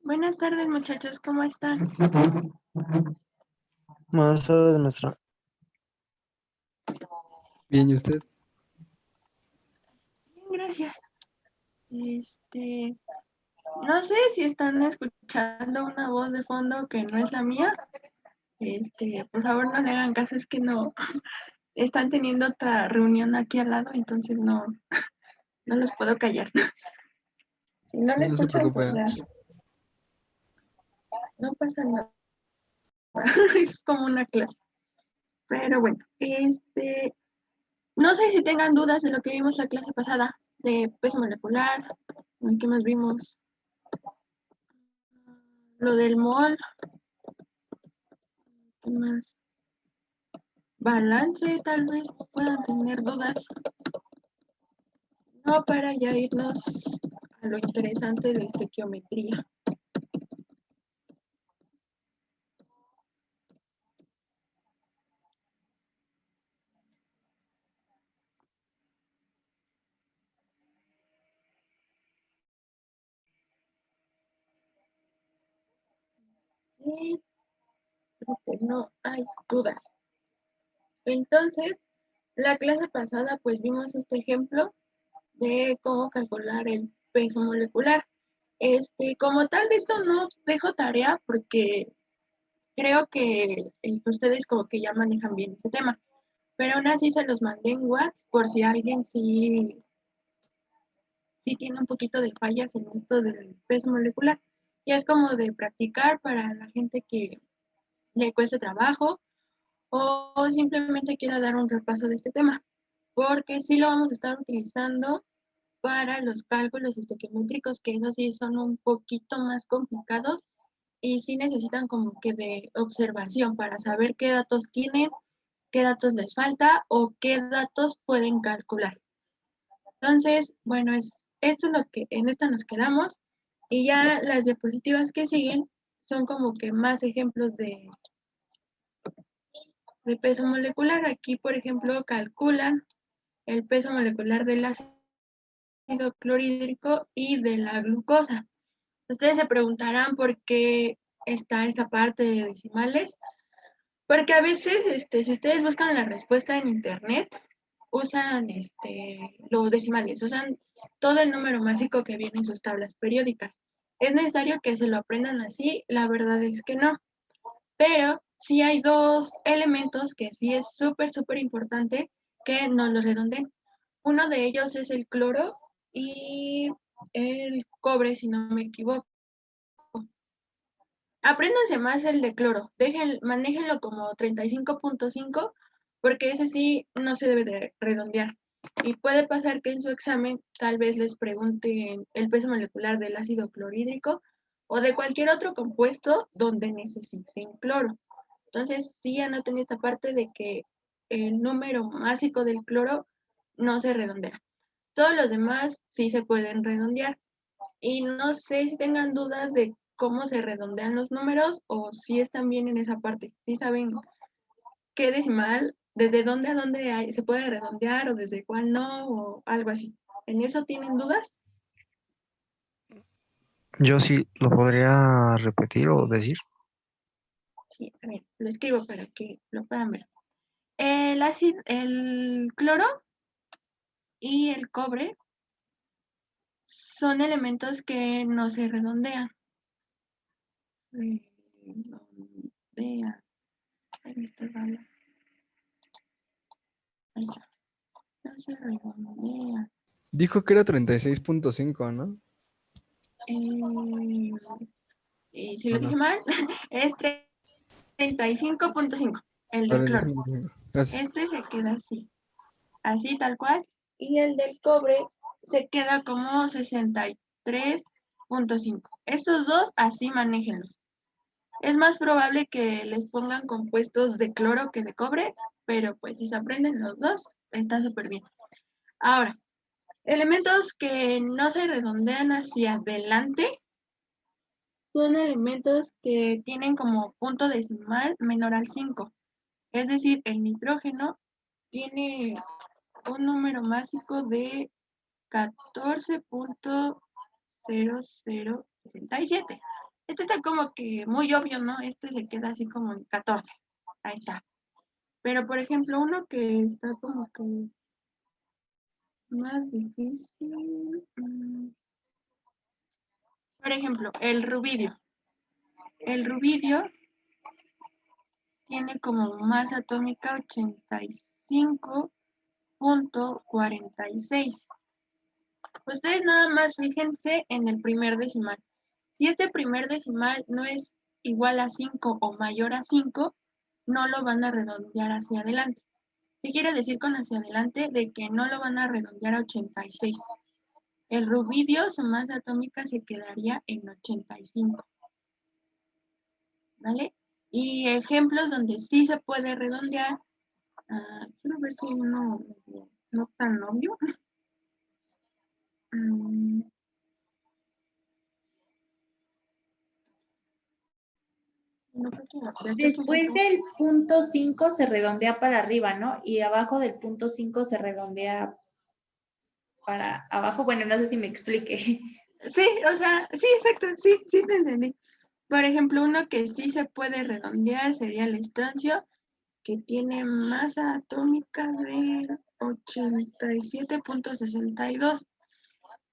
Buenas tardes, muchachos, ¿cómo están? Más tarde, maestra. Bien, ¿y usted? Bien, gracias. No sé si están escuchando una voz de fondo que no es la mía. Por favor, no le hagan caso, es que no están teniendo otra reunión aquí al lado, entonces no los puedo callar. Si no Sí, la no se escuchan, preocupe. pues ya, no pasa nada. Es como una clase. Pero bueno, no sé si tengan dudas de lo que vimos la clase pasada, de peso molecular, ¿qué más vimos? Lo del mol, ¿qué más? Balance, tal vez puedan tener dudas. No, para ya irnos a lo interesante de estequiometría. Y creo que no hay dudas. Entonces, la clase pasada pues vimos este ejemplo de cómo calcular el peso molecular. Como tal de esto no dejo tarea porque creo que ustedes como que ya manejan bien este tema, pero aún así se los mandé en WhatsApp por si alguien sí tiene un poquito de fallas en esto del peso molecular. Y es como de practicar para la gente que le cueste trabajo o simplemente quiera dar un repaso de este tema, porque sí lo vamos a estar utilizando para los cálculos estequiométricos, que esos sí son un poquito más complicados y sí necesitan como que de observación para saber qué datos tienen, qué datos les falta o qué datos pueden calcular. Entonces, bueno, esto es lo que en esta nos quedamos y ya las diapositivas que siguen son como que más ejemplos de peso molecular. Aquí, por ejemplo, calculan el peso molecular del ácido clorhídrico y de la glucosa. Ustedes se preguntarán por qué está esta parte de decimales, porque a veces, si ustedes buscan la respuesta en internet, usan los decimales, usan todo el número másico que viene en sus tablas periódicas. ¿Es necesario que se lo aprendan así? La verdad es que no. Pero sí hay dos elementos que sí es súper importante que no los redondeen. Uno de ellos es el cloro y el cobre, si no me equivoco. Apréndanse más el de cloro, manéjenlo como 35.5 porque ese sí no se debe de redondear. Y puede pasar que en su examen tal vez les pregunten el peso molecular del ácido clorhídrico o de cualquier otro compuesto donde necesiten cloro. Entonces sí anoten esta parte de que el número másico del cloro no se redondea. Todos los demás sí se pueden redondear. Y no sé si tengan dudas de cómo se redondean los números o si están bien en esa parte. Si saben qué decimal, desde dónde a dónde se puede redondear o desde cuál no o algo así. ¿En eso tienen dudas? Yo sí lo podría repetir o decir. Sí, a ver, lo escribo para que lo puedan ver. El cloro y el cobre son elementos que no se redondean. Redondea. Ahí me está dando. Ahí está. No se redondea. Dijo que era 36.5, ¿no? Y si ¿O lo dije no? mal, es 35.5, el del cloro. 35.5. Gracias. Este se queda así tal cual. Y el del cobre se queda como 63.5. Estos dos así manéjenlos. Es más probable que les pongan compuestos de cloro que de cobre, pero pues si se aprenden los dos, está súper bien. Ahora, elementos que no se redondean hacia adelante son elementos que tienen como punto decimal menor al 5. Es decir, el nitrógeno tiene un número másico de 14.0067. Este está como que muy obvio, ¿no? Este se queda así como en 14. Ahí está. Pero, por ejemplo, uno que está como que más difícil. Por ejemplo, el rubidio. El rubidio tiene como masa atómica 85.46. Ustedes nada más fíjense en el primer decimal. Si este primer decimal no es igual a 5 o mayor a 5, no lo van a redondear hacia adelante. ¿Qué quiere decir con hacia adelante? De que no lo van a redondear a 86. El rubidio, su masa atómica se quedaría en 85. ¿Vale? Y ejemplos donde sí se puede redondear. Quiero ver si hay uno no tan obvio. No creo que Después del punto 5 se redondea para arriba, ¿no? Y abajo del punto 5 se redondea para abajo. Bueno, no sé si me explique. Sí, o sea, sí, exacto, sí te entendí. Por ejemplo, uno que sí se puede redondear sería el estroncio, que tiene masa atómica de 87.62.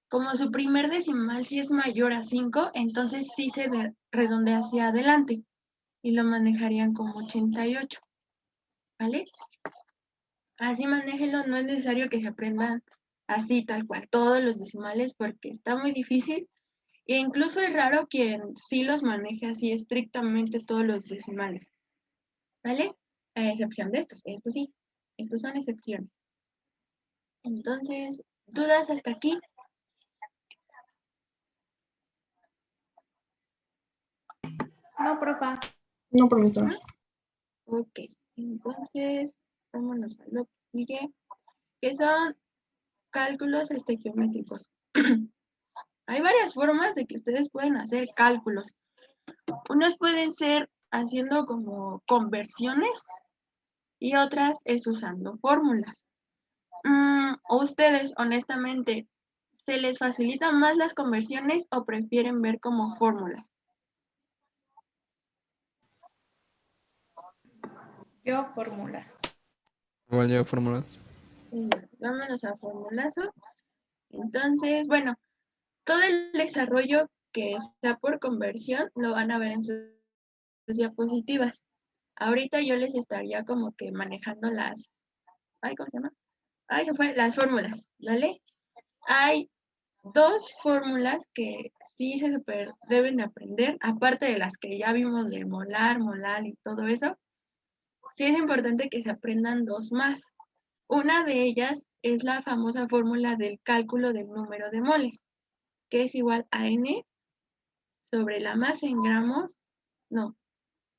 Como su primer decimal sí es mayor a 5, entonces sí se redondea hacia adelante y lo manejarían como 88, ¿vale? Así manéjenlo, no es necesario que se aprendan así tal cual todos los decimales porque está muy difícil e incluso es raro quien sí los maneje así estrictamente todos los decimales, ¿vale? A excepción de estos sí, estos son excepciones. Entonces, ¿dudas hasta aquí? No, profa. No, profesor. Ok, entonces, vámonos a lo que sigue, que son cálculos geométricos. Hay varias formas de que ustedes pueden hacer cálculos. Unos pueden ser haciendo como conversiones y otras es usando fórmulas. ¿Ustedes, honestamente, se les facilitan más las conversiones o prefieren ver como fórmulas? Yo, fórmulas. Igual yo fórmulas. Vámonos a formulazo. Entonces, bueno, todo el desarrollo que sea por conversión lo van a ver en sus diapositivas. Ahorita yo les estaría como que manejando las, ¿cómo se llama? Se fue, las fórmulas, ¿vale? Hay dos fórmulas que sí se deben de aprender, aparte de las que ya vimos de molar, molar y todo eso. Sí es importante que se aprendan dos más. Una de ellas es la famosa fórmula del cálculo del número de moles, que es igual a N sobre la masa en gramos, no,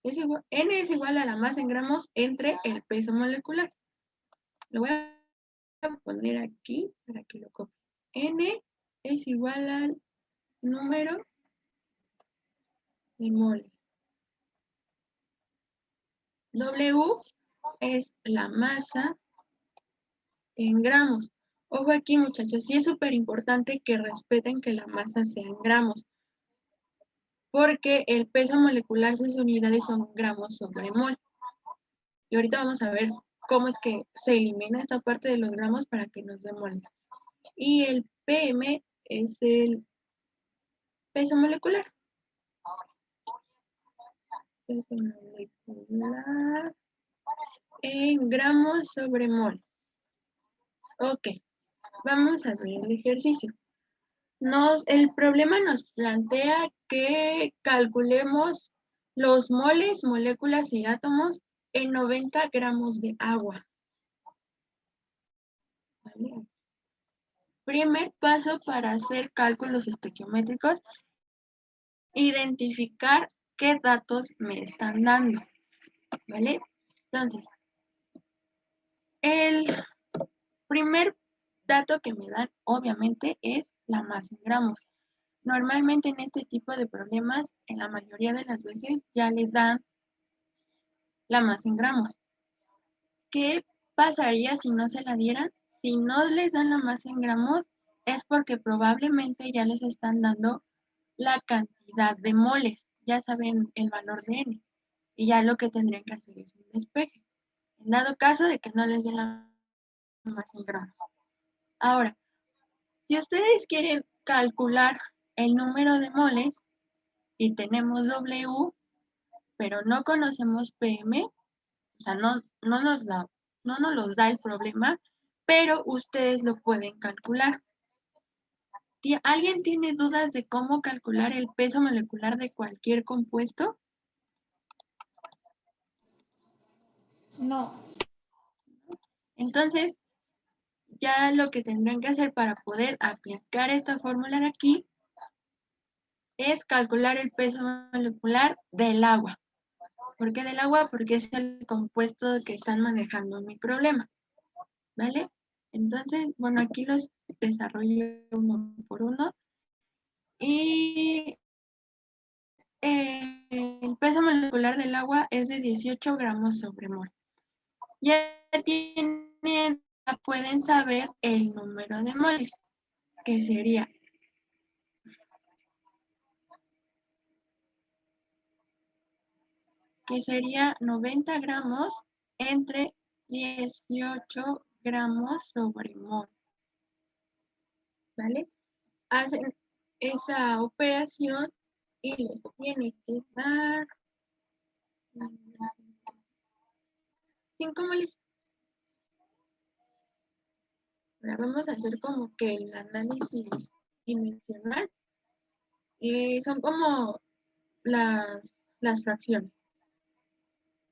N es igual a la masa en gramos entre el peso molecular. Lo voy a poner aquí para que lo copie. N es igual al número de moles. W es la masa en gramos. Ojo aquí, muchachos, sí es súper importante que respeten que la masa sea en gramos, porque el peso molecular, sus unidades son gramos sobre mol. Y ahorita vamos a ver cómo es que se elimina esta parte de los gramos para que nos dé moles. Y el PM es el peso molecular. Peso molecular en gramos sobre mol. Ok, vamos a ver el ejercicio. El problema nos plantea que calculemos los moles, moléculas y átomos en 90 gramos de agua. ¿Vale? Primer paso para hacer cálculos estequiométricos, identificar qué datos me están dando. ¿Vale? Entonces, el primer dato que me dan, obviamente, es la masa en gramos. Normalmente en este tipo de problemas, en la mayoría de las veces, ya les dan la masa en gramos. ¿Qué pasaría si no se la dieran? Si no les dan la masa en gramos, es porque probablemente ya les están dando la cantidad de moles. ya saben el valor de n. Y ya lo que tendrían que hacer es un despeje. En dado caso de que no les den la masa en gramos. Ahora, si ustedes quieren calcular el número de moles y tenemos W, pero no conocemos PM, o sea, no nos los da el problema, pero ustedes lo pueden calcular. ¿Alguien tiene dudas de cómo calcular el peso molecular de cualquier compuesto? No. Entonces, ya lo que tendrán que hacer para poder aplicar esta fórmula de aquí es calcular el peso molecular del agua. ¿Por qué del agua? Porque es el compuesto que están manejando en mi problema. ¿Vale? Entonces, bueno, aquí los desarrollo uno por uno. Y el peso molecular del agua es de 18 gramos sobre mol. Ya pueden saber el número de moles, que sería que sería 90 gramos entre 18 gramos sobre mol. ¿Vale? Hacen esa operación y les tiene que dar 5 moles. Ahora vamos a hacer como que el análisis dimensional. Son como las fracciones.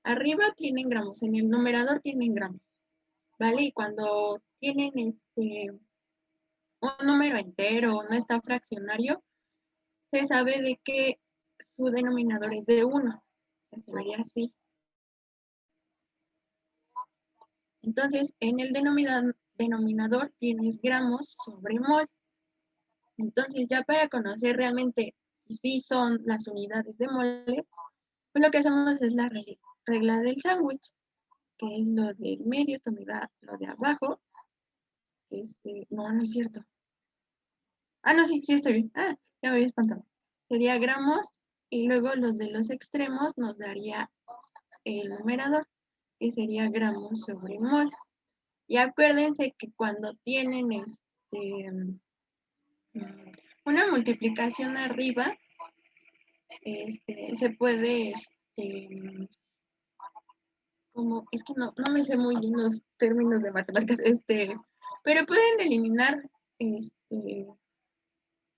Arriba tienen gramos, en el numerador tienen gramos, ¿vale? Y cuando tienen un número entero o no está fraccionario, se sabe de que su denominador es de 1. Se vería así. Entonces, en el denominador tienes gramos sobre mol. Entonces, ya para conocer realmente si sí son las unidades de moles, pues lo que hacemos es la regla del sándwich, que es lo del medio, esto me da lo de abajo. No, no es cierto. Ah, no, sí estoy bien. Ah, ya me había espantado. Sería gramos y luego los de los extremos nos daría el numerador, que sería gramos sobre mol. Y acuérdense que cuando tienen una multiplicación arriba, se puede, como, es que no me sé muy bien los términos de matemáticas, pero pueden eliminar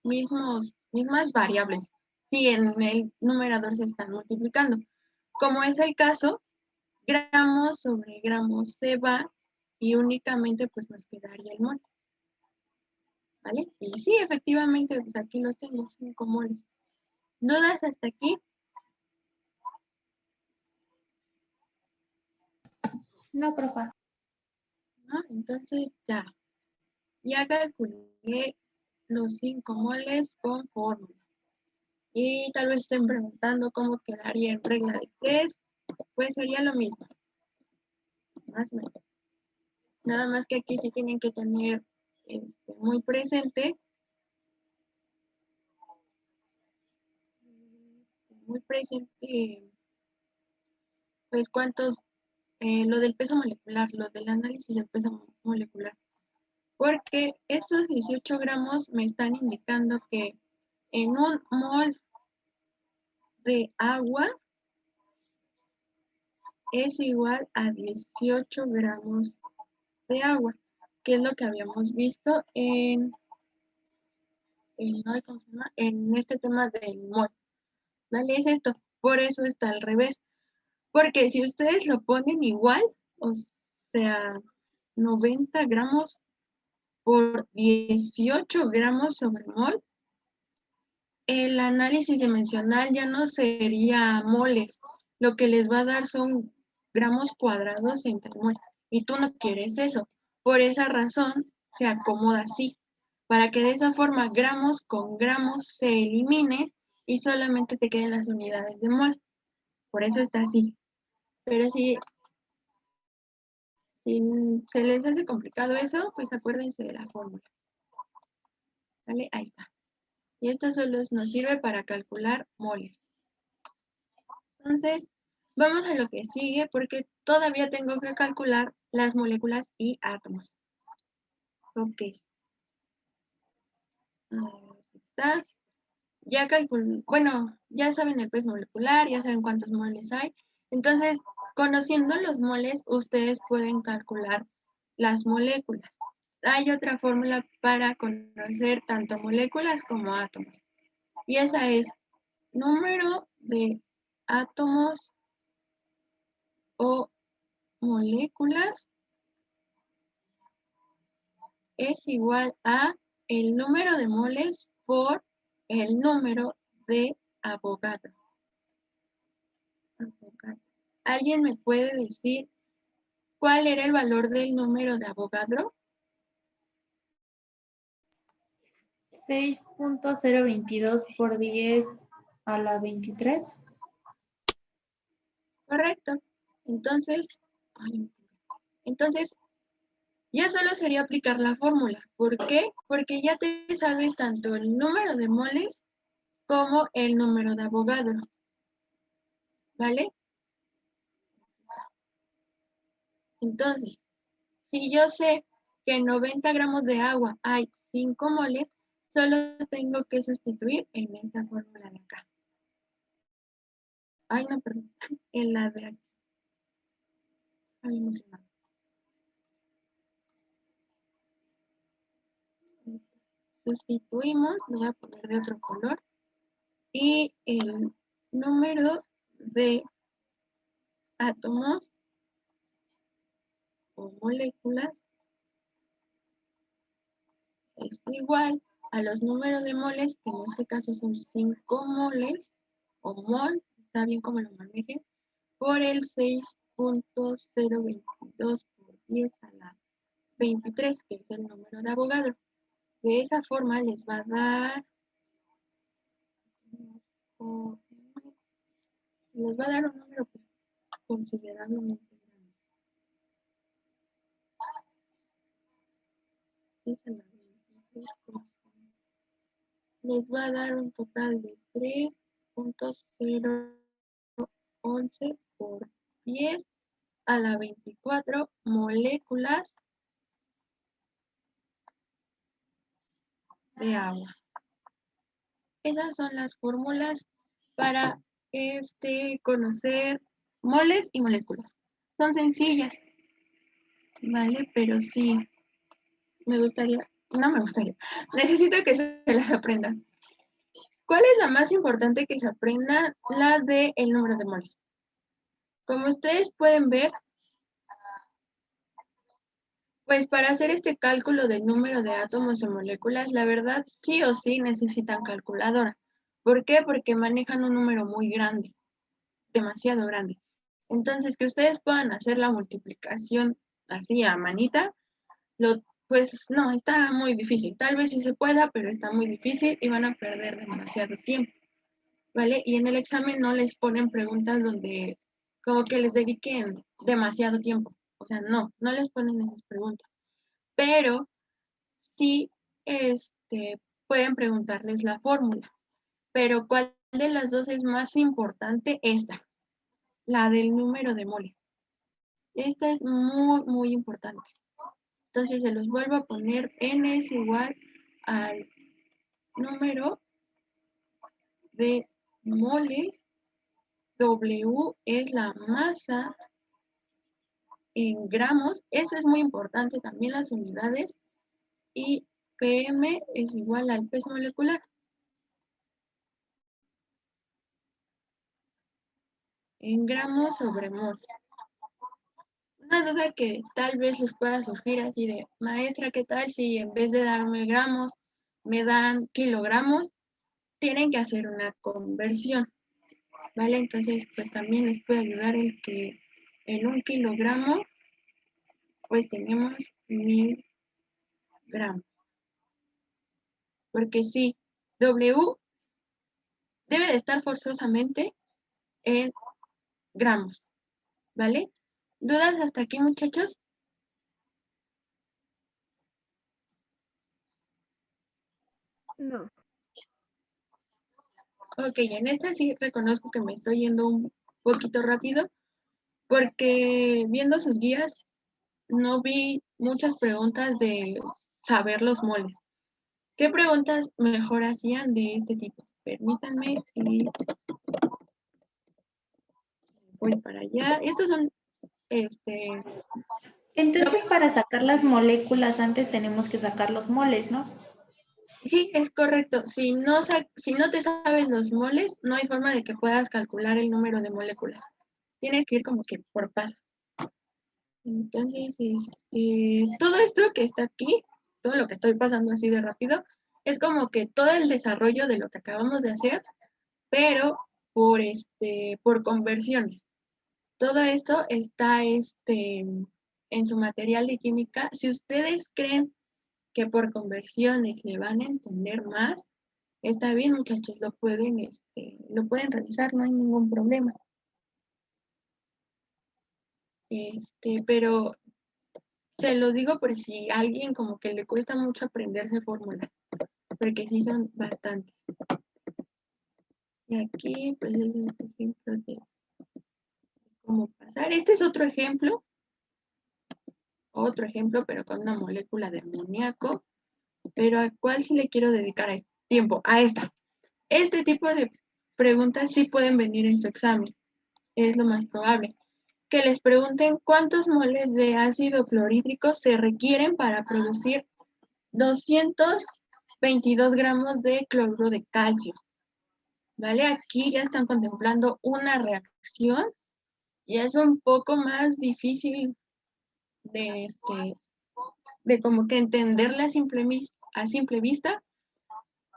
mismas variables si en el numerador se están multiplicando. Como es el caso, gramos sobre gramos se va y únicamente pues nos quedaría el mol. ¿Vale? Y sí, efectivamente, pues aquí los tengo, 5 moles. ¿Dudas hasta aquí? No, profa. ¿No? Entonces ya calculé los 5 moles con fórmula. Y tal vez estén preguntando cómo quedaría en regla de 3. Pues sería lo mismo. Más o menos. Nada más que aquí sí tienen que tener muy presente pues cuántos, lo del peso molecular, lo del análisis del peso molecular. Porque estos 18 gramos me están indicando que en un mol de agua es igual a 18 gramos de agua, que es lo que habíamos visto en este tema del mol. ¿Vale? Es esto. Por eso está al revés. Porque si ustedes lo ponen igual, o sea, 90 gramos por 18 gramos sobre mol, el análisis dimensional ya no sería moles. Lo que les va a dar son gramos cuadrados entre mol. Y tú no quieres eso. Por esa razón se acomoda así. Para que de esa forma gramos con gramos se elimine y solamente te queden las unidades de mol. Por eso está así. Pero si se les hace complicado eso, pues acuérdense de la fórmula. ¿Vale? Ahí está. Y esto solo nos sirve para calcular moles. Entonces, vamos a lo que sigue porque todavía tengo que calcular las moléculas y átomos. Ok. Ahí está. Ya calculé, bueno, ya saben el peso molecular, ya saben cuántos moles hay. Entonces, conociendo los moles, ustedes pueden calcular las moléculas. Hay otra fórmula para conocer tanto moléculas como átomos. Y esa es número de átomos o moléculas es igual a el número de moles por el número de Avogadro. ¿Alguien me puede decir cuál era el valor del número de Avogadro? 6.022 por 10 a la 23. Correcto. Entonces, ya solo sería aplicar la fórmula. ¿Por qué? Porque ya te sabes tanto el número de moles como el número de Avogadro. ¿Vale? Entonces, si yo sé que en 90 gramos de agua hay 5 moles, solo tengo que sustituir en esta fórmula de acá. Ay, no, perdón. En la de aquí. Ay, emocionado. Sustituimos, voy a poner de otro color. Y el número de átomos o moléculas es igual a los números de moles, que en este caso son 5 moles, o mol, está bien como lo manejen, por el 6.022 por 10 a la 23, que es el número de Avogadro. De esa forma les va a dar, un número pues, considerablemente grande. Les va a dar un total de 3.011 por 10 a la 24 moléculas de agua. Esas son las fórmulas para conocer moles y moléculas. Son sencillas, ¿vale? Pero sí, necesito que se las aprendan. ¿Cuál es la más importante que se aprenda? La de el número de moles. Como ustedes pueden ver, pues para hacer este cálculo del número de átomos o moléculas, la verdad, sí o sí necesitan calculadora. ¿Por qué? Porque manejan un número muy grande, demasiado grande. Entonces, que ustedes puedan hacer la multiplicación así a manita, pues no, está muy difícil. Tal vez sí se pueda, pero está muy difícil y van a perder demasiado tiempo, ¿vale? Y en el examen no les ponen preguntas donde como que les dediquen demasiado tiempo. O sea, no les ponen esas preguntas. Pero sí pueden preguntarles la fórmula. Pero ¿cuál de las dos es más importante? Esta, la del número de moles. Esta es muy, muy importante. Entonces se los vuelvo a poner. N es igual al número de moles. W es la masa en gramos. Eso es muy importante también, las unidades. Y PM es igual al peso molecular. En gramos sobre mol. Una duda que tal vez les pueda surgir así de, maestra, ¿qué tal si en vez de darme gramos me dan kilogramos? Tienen que hacer una conversión, ¿vale? Entonces, pues también les puede ayudar el que en 1 kilogramo, pues tenemos 1000 gramos. Porque sí, W debe de estar forzosamente en gramos, ¿vale? ¿Dudas hasta aquí, muchachos? No. Ok, en esta sí reconozco que me estoy yendo un poquito rápido porque viendo sus guías no vi muchas preguntas de saber los moles. ¿Qué preguntas mejor hacían de este tipo? Permítanme y voy para allá. Estos son, Entonces, para sacar las moléculas antes tenemos que sacar los moles, ¿no? sí, es correcto. Si no te sabes los moles, no hay forma de que puedas calcular el número de moléculas. Tienes que ir como que por pasos. Entonces, todo esto que está aquí, todo lo que estoy pasando así de rápido, es como que todo el desarrollo de lo que acabamos de hacer, pero por conversiones. Todo esto está en su material de química. Si ustedes creen que por conversiones le van a entender más, está bien, muchachos, lo pueden revisar, no hay ningún problema. Pero se los digo por si a alguien como que le cuesta mucho aprenderse fórmulas, porque sí son bastantes. Y aquí, pues, es el ejemplo de cómo pasar. Este es otro ejemplo, pero con una molécula de amoníaco, pero ¿a cuál sí le quiero dedicar tiempo? A esta. Este tipo de preguntas sí pueden venir en su examen, es lo más probable. Que les pregunten cuántos moles de ácido clorhídrico se requieren para producir 222 gramos de cloruro de calcio. ¿Vale? Aquí ya están contemplando una reacción y es un poco más difícil de, de como que entenderla a simple vista,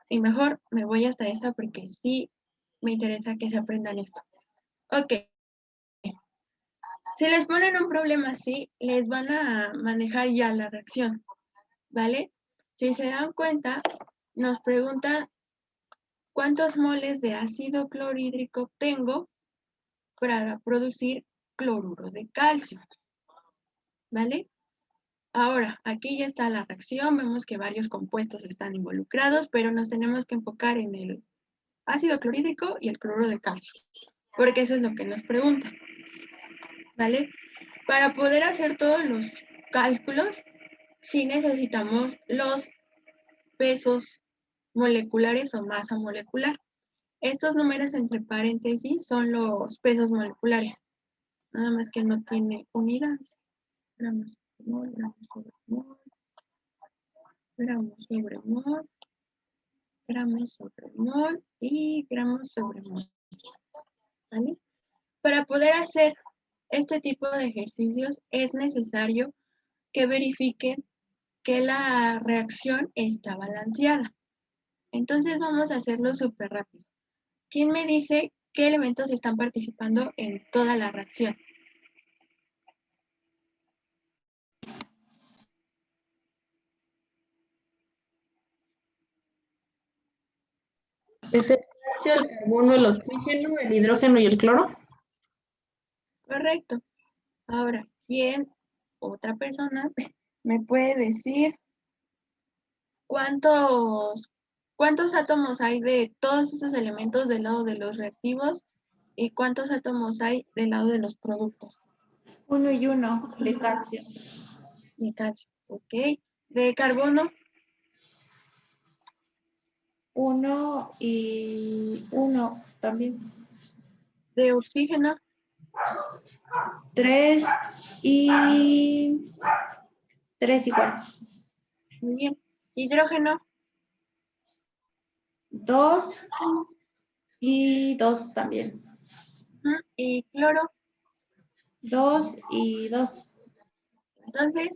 y mejor me voy hasta esta porque sí me interesa que se aprendan esto. Ok. Si les ponen un problema así, les van a manejar ya la reacción, ¿vale? Si se dan cuenta, nos pregunta cuántos moles de ácido clorhídrico tengo para producir cloruro de calcio, ¿vale? Ahora, aquí ya está la reacción, vemos que varios compuestos están involucrados, pero nos tenemos que enfocar en el ácido clorhídrico y el cloruro de calcio, porque eso es lo que nos pregunta, ¿vale? Para poder hacer todos los cálculos, sí necesitamos los pesos moleculares o masa molecular. Estos números entre paréntesis son los pesos moleculares, nada más que no tiene unidades. Gramos sobre mol, gramos sobre mol, gramos sobre mol, gramos sobre mol y gramos sobre mol. ¿Vale? Para poder hacer este tipo de ejercicios es necesario que verifiquen que la reacción está balanceada. Entonces vamos a hacerlo súper rápido. ¿Quién me dice qué elementos están participando en toda la reacción? Es el calcio, el carbono, el oxígeno, el hidrógeno y el cloro. Correcto. Ahora, otra persona, me puede decir cuántos átomos hay de todos esos elementos del lado de los reactivos y cuántos átomos hay del lado de los productos? 1 y 1 de calcio. De calcio, ok. De carbono, 1 y 1 también. de oxígeno, 3 y 3 igual. muy bien. Hidrógeno, 2 y 2 también. y cloro. 2 y 2. Entonces,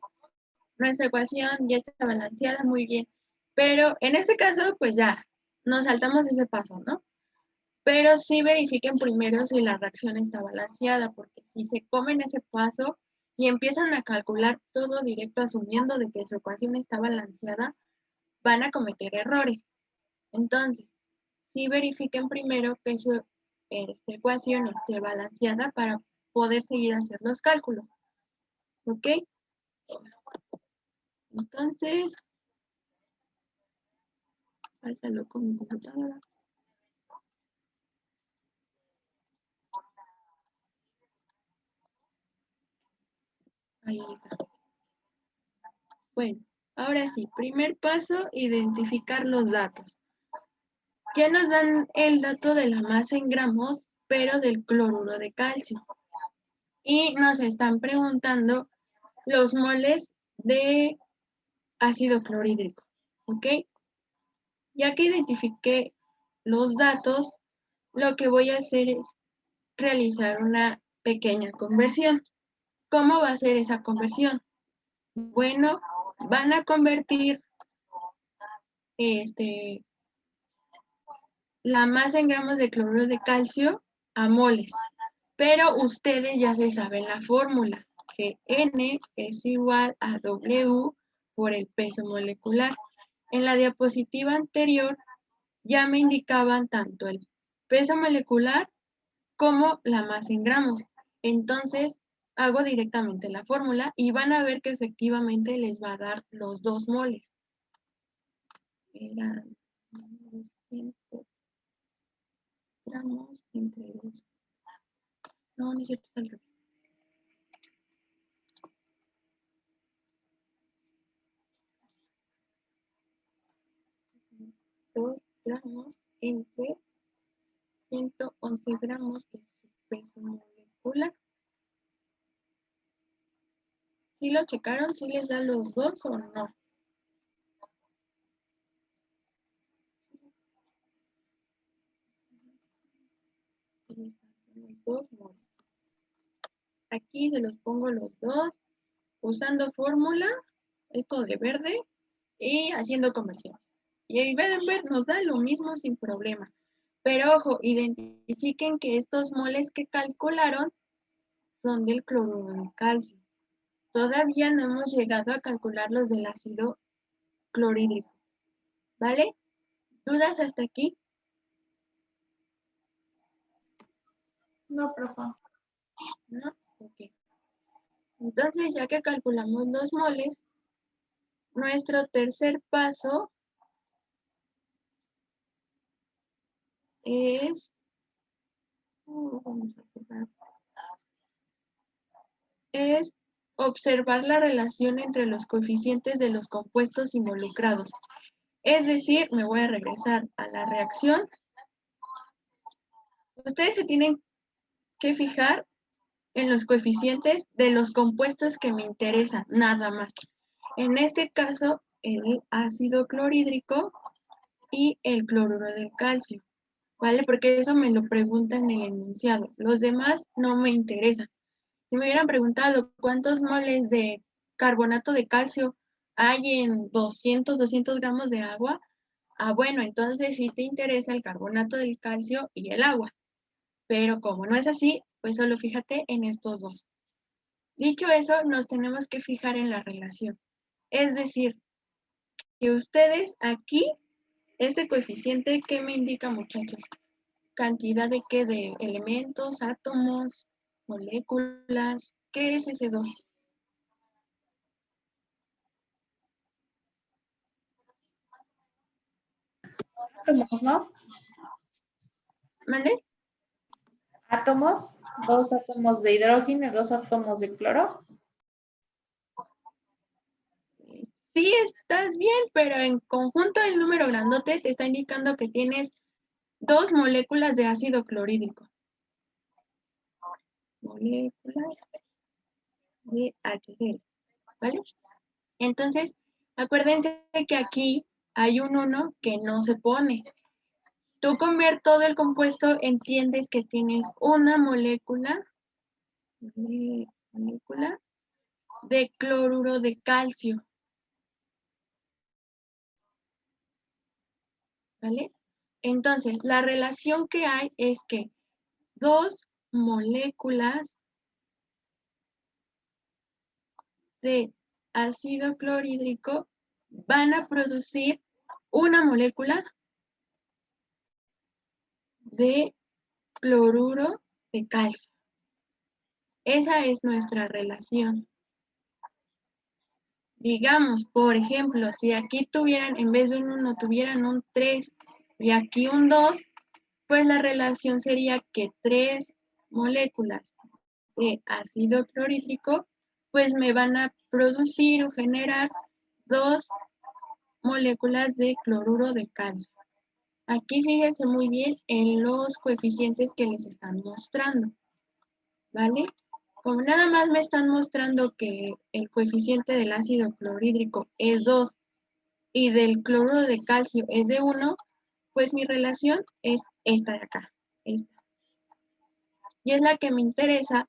nuestra ecuación ya está balanceada muy bien. Pero en este caso, pues ya, nos saltamos ese paso, ¿no? Pero sí verifiquen primero si la reacción está balanceada, porque si se comen ese paso y empiezan a calcular todo directo asumiendo de que su ecuación está balanceada, van a cometer errores. Entonces, sí verifiquen primero que su ecuación esté balanceada para poder seguir haciendo los cálculos. ¿Ok? Entonces, álzalo con mi computadora. Ahí está. Bueno, ahora sí, primer paso, identificar los datos. Ya nos dan el dato de la masa en gramos, pero del cloruro de calcio. Y nos están preguntando los moles de ácido clorhídrico, ¿ok? Ya que identifiqué los datos, lo que voy a hacer es realizar una pequeña conversión. ¿Cómo va a ser esa conversión? Bueno, van a convertir la masa en gramos de cloruro de calcio a moles, pero ustedes ya se saben la fórmula, que N es igual a W por el peso molecular. En la diapositiva anterior ya me indicaban tanto el peso molecular como la masa en gramos. Entonces, hago directamente la fórmula y van a ver que efectivamente les va a dar los 2 moles. Eran 200 gramos entre 2. No, no es cierto, está al revés. 2 gramos entre 111 gramos de su peso molecular. ¿Sí lo checaron? ¿Sí les da los 2 o no? Aquí se los pongo los 2, usando fórmula, esto de verde, y haciendo conversión. Y ahí ver, nos da lo mismo sin problema. Pero ojo, identifiquen que estos moles que calcularon son del cloruro de calcio. Todavía no hemos llegado a calcular los del ácido clorhídrico. ¿Vale? ¿Dudas hasta aquí? No, profe. ¿No? Ok. Entonces, ya que calculamos los moles, nuestro tercer paso es, es observar la relación entre los coeficientes de los compuestos involucrados. Es decir, me voy a regresar a la reacción. Ustedes se tienen que fijar en los coeficientes de los compuestos que me interesan, nada más. En este caso, el ácido clorhídrico y el cloruro del calcio, ¿vale? Porque eso me lo preguntan en el enunciado. Los demás no me interesan. Si me hubieran preguntado cuántos moles de carbonato de calcio hay en 200 gramos de agua, bueno, entonces sí te interesa el carbonato del calcio y el agua. Pero como no es así, pues solo fíjate en estos dos. Dicho eso, nos tenemos que fijar en la relación. Es decir, que ustedes aquí, este coeficiente, ¿qué me indica, muchachos? Cantidad de qué, de elementos, átomos, moléculas. ¿Qué es ese 2? Átomos, ¿no? ¿Mande? Átomos, 2 átomos de hidrógeno y 2 átomos de cloro. Sí, estás bien, pero en conjunto el número grandote te está indicando que tienes 2 moléculas de ácido clorhídrico. Moléculas de HCl, ¿vale? Entonces, acuérdense que aquí hay un 1 que no se pone. Tú con ver todo el compuesto entiendes que tienes una molécula de cloruro de calcio. ¿Vale? Entonces, la relación que hay es que 2 moléculas de ácido clorhídrico van a producir una molécula de cloruro de calcio. Esa es nuestra relación. Digamos, por ejemplo, si aquí tuvieran, en vez de un 1, tuvieran un 3 y aquí un 2, pues la relación sería que 3 moléculas de ácido clorhídrico pues me van a producir o generar 2 moléculas de cloruro de calcio. Aquí fíjense muy bien en los coeficientes que les están mostrando, ¿vale? Como nada más me están mostrando que el coeficiente del ácido clorhídrico es 2 y del cloruro de calcio es de 1, pues mi relación es esta de acá, esta. Y es la que me interesa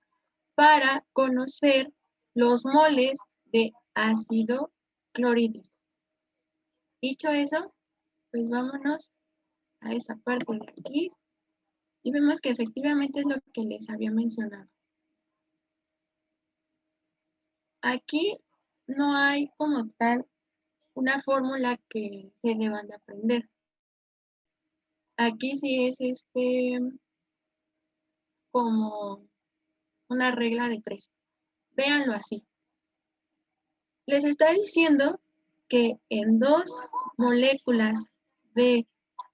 para conocer los moles de ácido clorhídrico. Dicho eso, pues vámonos a esta parte de aquí y vemos que efectivamente es lo que les había mencionado. Aquí no hay como tal una fórmula que se deban de aprender. Aquí sí es como una regla de 3. Véanlo así. Les está diciendo que en 2 moléculas de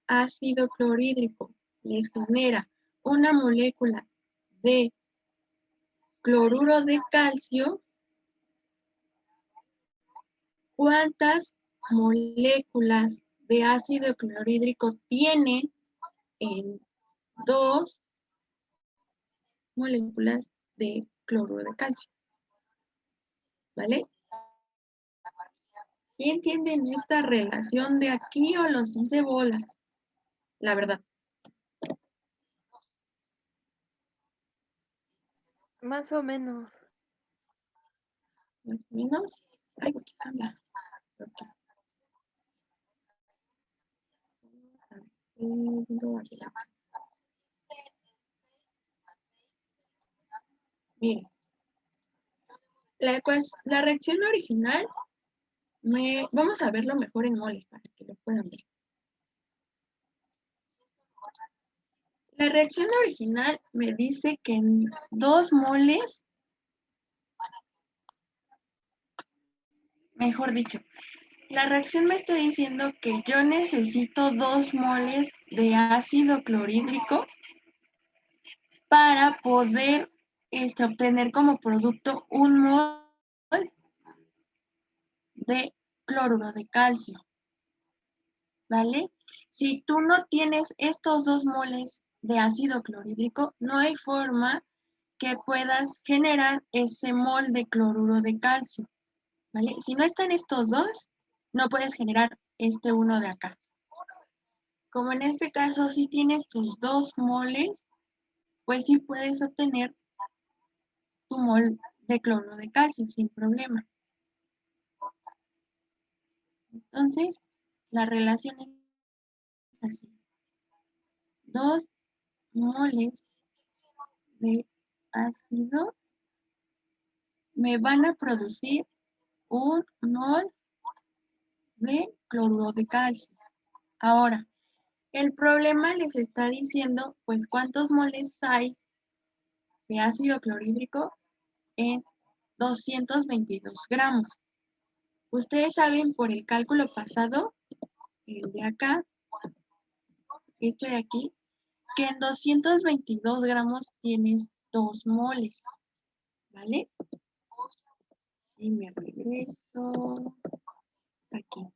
ácido clorhídrico les genera una molécula de cloruro de calcio. ¿Cuántas moléculas de ácido clorhídrico tienen en 2 moléculas de cloruro de calcio? ¿Vale? ¿Sí entienden esta relación de aquí o los hice bolas? La verdad. Más o menos. Más o menos. Ay, aquí cambia. Ok. Miren, la reacción original, vamos a verlo mejor en moles para que lo puedan ver. La reacción original me dice que en 2 moles, mejor dicho, la reacción me está diciendo que yo necesito 2 moles de ácido clorhídrico para poder obtener como producto 1 mol de cloruro de calcio. ¿Vale? Si tú no tienes estos 2 moles de ácido clorhídrico, no hay forma que puedas generar ese mol de cloruro de calcio. ¿Vale? Si no están estos 2, no puedes generar este uno de acá. Como en este caso si tienes tus 2 moles, pues sí puedes obtener tu mol de cloruro de calcio sin problema. Entonces, la relación es así. 2 moles de ácido me van a producir 1 mol de cloruro de calcio. Ahora, el problema les está diciendo, pues, cuántos moles hay de ácido clorhídrico en 222 gramos. Ustedes saben por el cálculo pasado, el de acá, este de aquí, que en 222 gramos tienes 2 moles, ¿vale? Y me regreso aquí.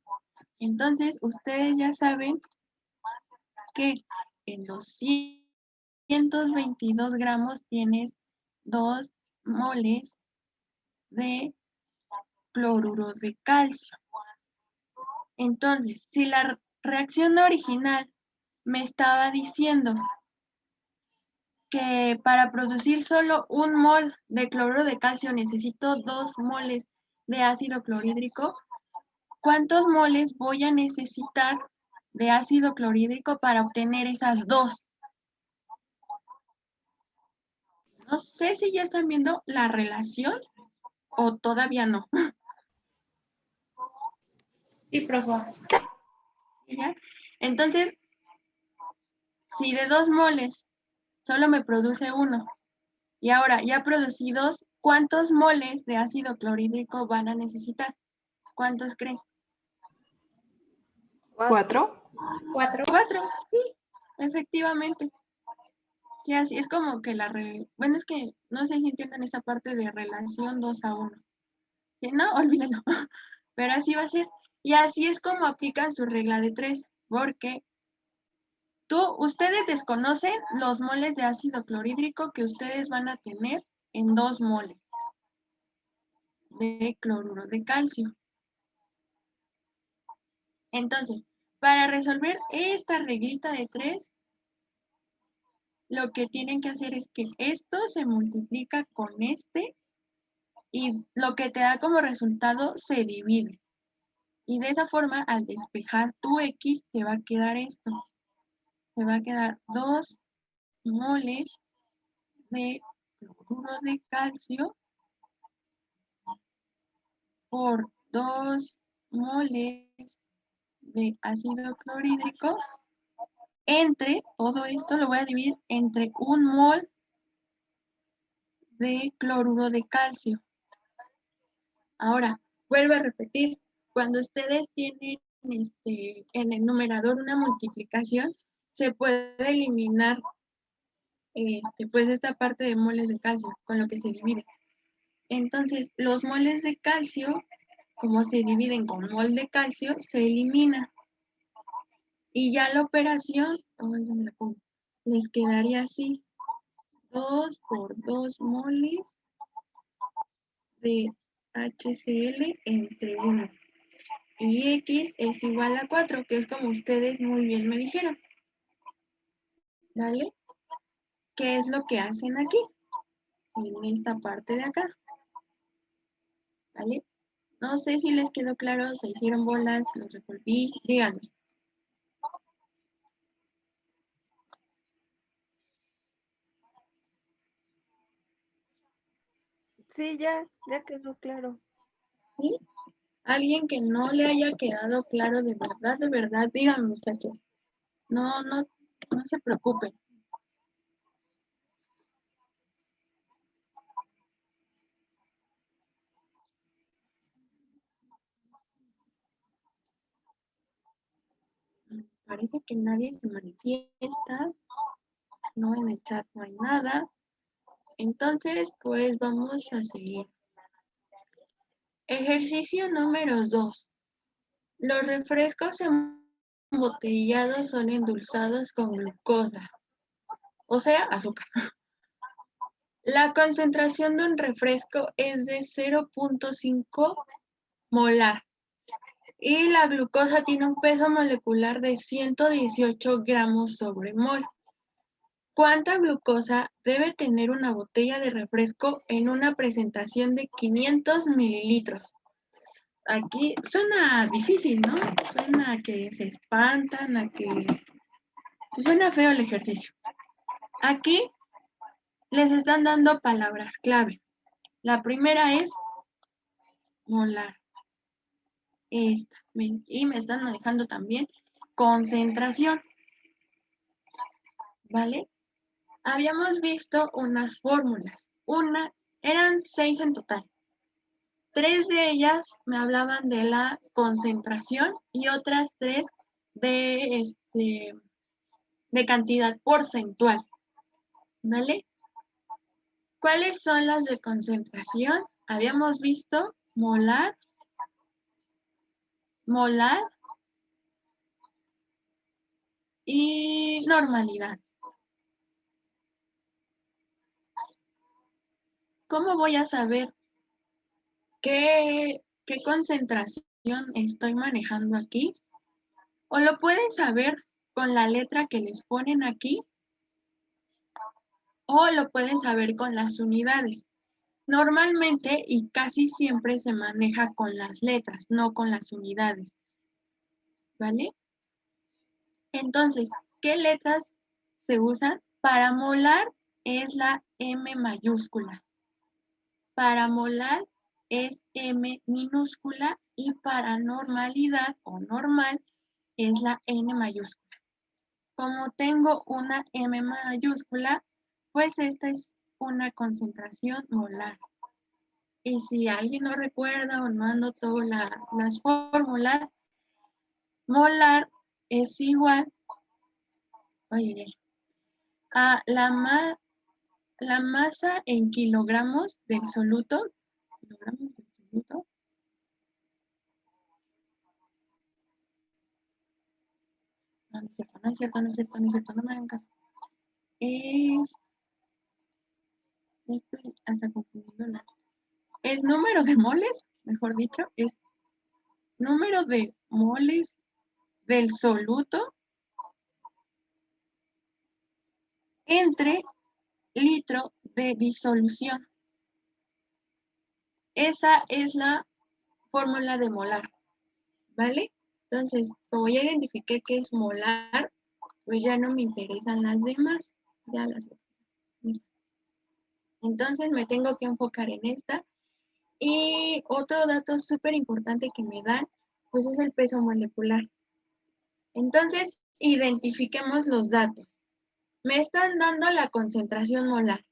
Entonces, ustedes ya saben que en 222 gramos tienes 2 moles de cloruro de calcio. Entonces, si la reacción original me estaba diciendo que para producir solo 1 mol de cloruro de calcio necesito 2 moles de ácido clorhídrico, ¿cuántos moles voy a necesitar de ácido clorhídrico para obtener esas 2? No sé si ya están viendo la relación o todavía no. Sí, profe. ¿Ya? Entonces, si de 2 moles solo me produce 1 y ahora ya producí 2, ¿cuántos moles de ácido clorhídrico van a necesitar? ¿Cuántos creen? 4. 4. 4, sí, efectivamente. Y así es como que bueno, es que no sé si entienden esta parte de relación 2 a 1. Si no, olvídalo. Pero así va a ser. Y así es como aplican su regla de 3, porque ustedes desconocen los moles de ácido clorhídrico que ustedes van a tener en 2 moles de cloruro de calcio. Entonces, para resolver esta reglita de 3, lo que tienen que hacer es que esto se multiplica con este y lo que te da como resultado se divide. Y de esa forma, al despejar tu X, te va a quedar esto. Te va a quedar 2 moles de cloruro de calcio por 2 moles de ácido clorhídrico entre, todo esto lo voy a dividir entre 1 mol de cloruro de calcio. Ahora, vuelvo a repetir, cuando ustedes tienen en el numerador una multiplicación, se puede eliminar pues esta parte de moles de calcio con lo que se divide. Entonces, los moles de calcio, como se dividen con mol de calcio, se elimina. Y ya la operación, les quedaría así. 2 por 2 moles de HCl entre 1. Y X es igual a 4, que es como ustedes muy bien me dijeron. ¿Vale? ¿Qué es lo que hacen aquí? En esta parte de acá. ¿Vale? No sé si les quedó claro, se hicieron bolas, los revolví, díganme. Sí, ya quedó claro. ¿Sí? Alguien que no le haya quedado claro de verdad, díganme, muchachos. No se preocupen. Parece que nadie se manifiesta. No, en el chat no hay nada. Entonces, pues vamos a seguir. Ejercicio número 2. Los refrescos embotellados son endulzados con glucosa, o sea, azúcar. La concentración de un refresco es de 0.5 molar y la glucosa tiene un peso molecular de 118 gramos sobre mol. ¿Cuánta glucosa debe tener una botella de refresco en una presentación de 500 mililitros? Aquí suena difícil, ¿no? Suena a que se espantan, a que... Suena feo el ejercicio. Aquí les están dando palabras clave. La primera es molar. Esta. Y me están manejando también concentración. ¿Vale? Habíamos visto unas fórmulas. Eran 6 en total. 3 de ellas me hablaban de la concentración y otras 3 de cantidad porcentual. ¿Vale? ¿Cuáles son las de concentración? Habíamos visto molar, y normalidad. ¿Cómo voy a saber qué concentración estoy manejando aquí? O lo pueden saber con la letra que les ponen aquí, o lo pueden saber con las unidades. Normalmente y casi siempre se maneja con las letras, no con las unidades. ¿Vale? Entonces, ¿qué letras se usan? Para molar es la M mayúscula. Para molar es M minúscula y para normalidad o normal es la N mayúscula. Como tengo una M mayúscula, pues esta es una concentración molar. Y si alguien no recuerda o no anotó las fórmulas, molar es igual a la masa en kilogramos del soluto, No, no es cierto, no es cierto, no es cierto, no es cierto, no me hagan caso. Es, estoy hasta confundiendo. Es número de moles, mejor dicho, es número de moles del soluto entre litro de disolución. Esa es la fórmula de molar, ¿vale? Entonces, como ya identifiqué que es molar, pues ya no me interesan las demás. Ya las voy. Entonces me tengo que enfocar en esta. Y otro dato súper importante que me dan, pues es el peso molecular. Entonces, identifiquemos los datos. Me están dando la concentración molar.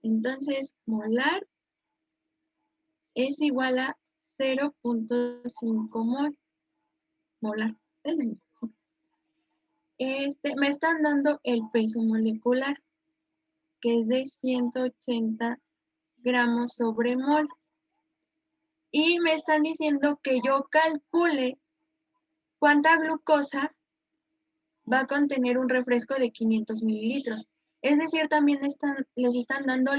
Entonces, molar es igual a 0.5 mol. Molar. Me están dando el peso molecular, que es de 180 gramos sobre mol. Y me están diciendo que yo calcule cuánta glucosa va a contener un refresco de 500 mililitros. Es decir, también les están dando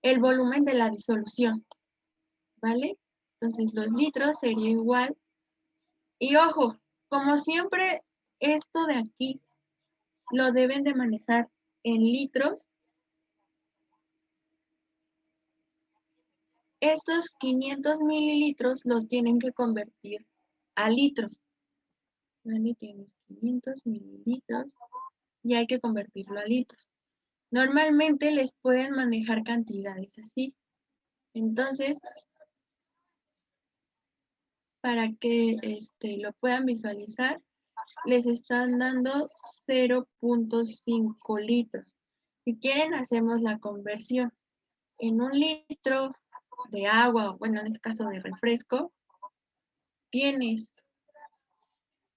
el volumen de la disolución, ¿vale? Entonces los litros sería igual. Y ojo, como siempre, esto de aquí lo deben de manejar en litros. Estos 500 mililitros los tienen que convertir a litros. ¿Vale? Tienes 500 mililitros y hay que convertirlo a litros. Normalmente les pueden manejar cantidades así. Entonces, para que lo puedan visualizar, les están dando 0.5 litros. Si quieren, hacemos la conversión. En un litro de agua, bueno, en este caso de refresco, tienes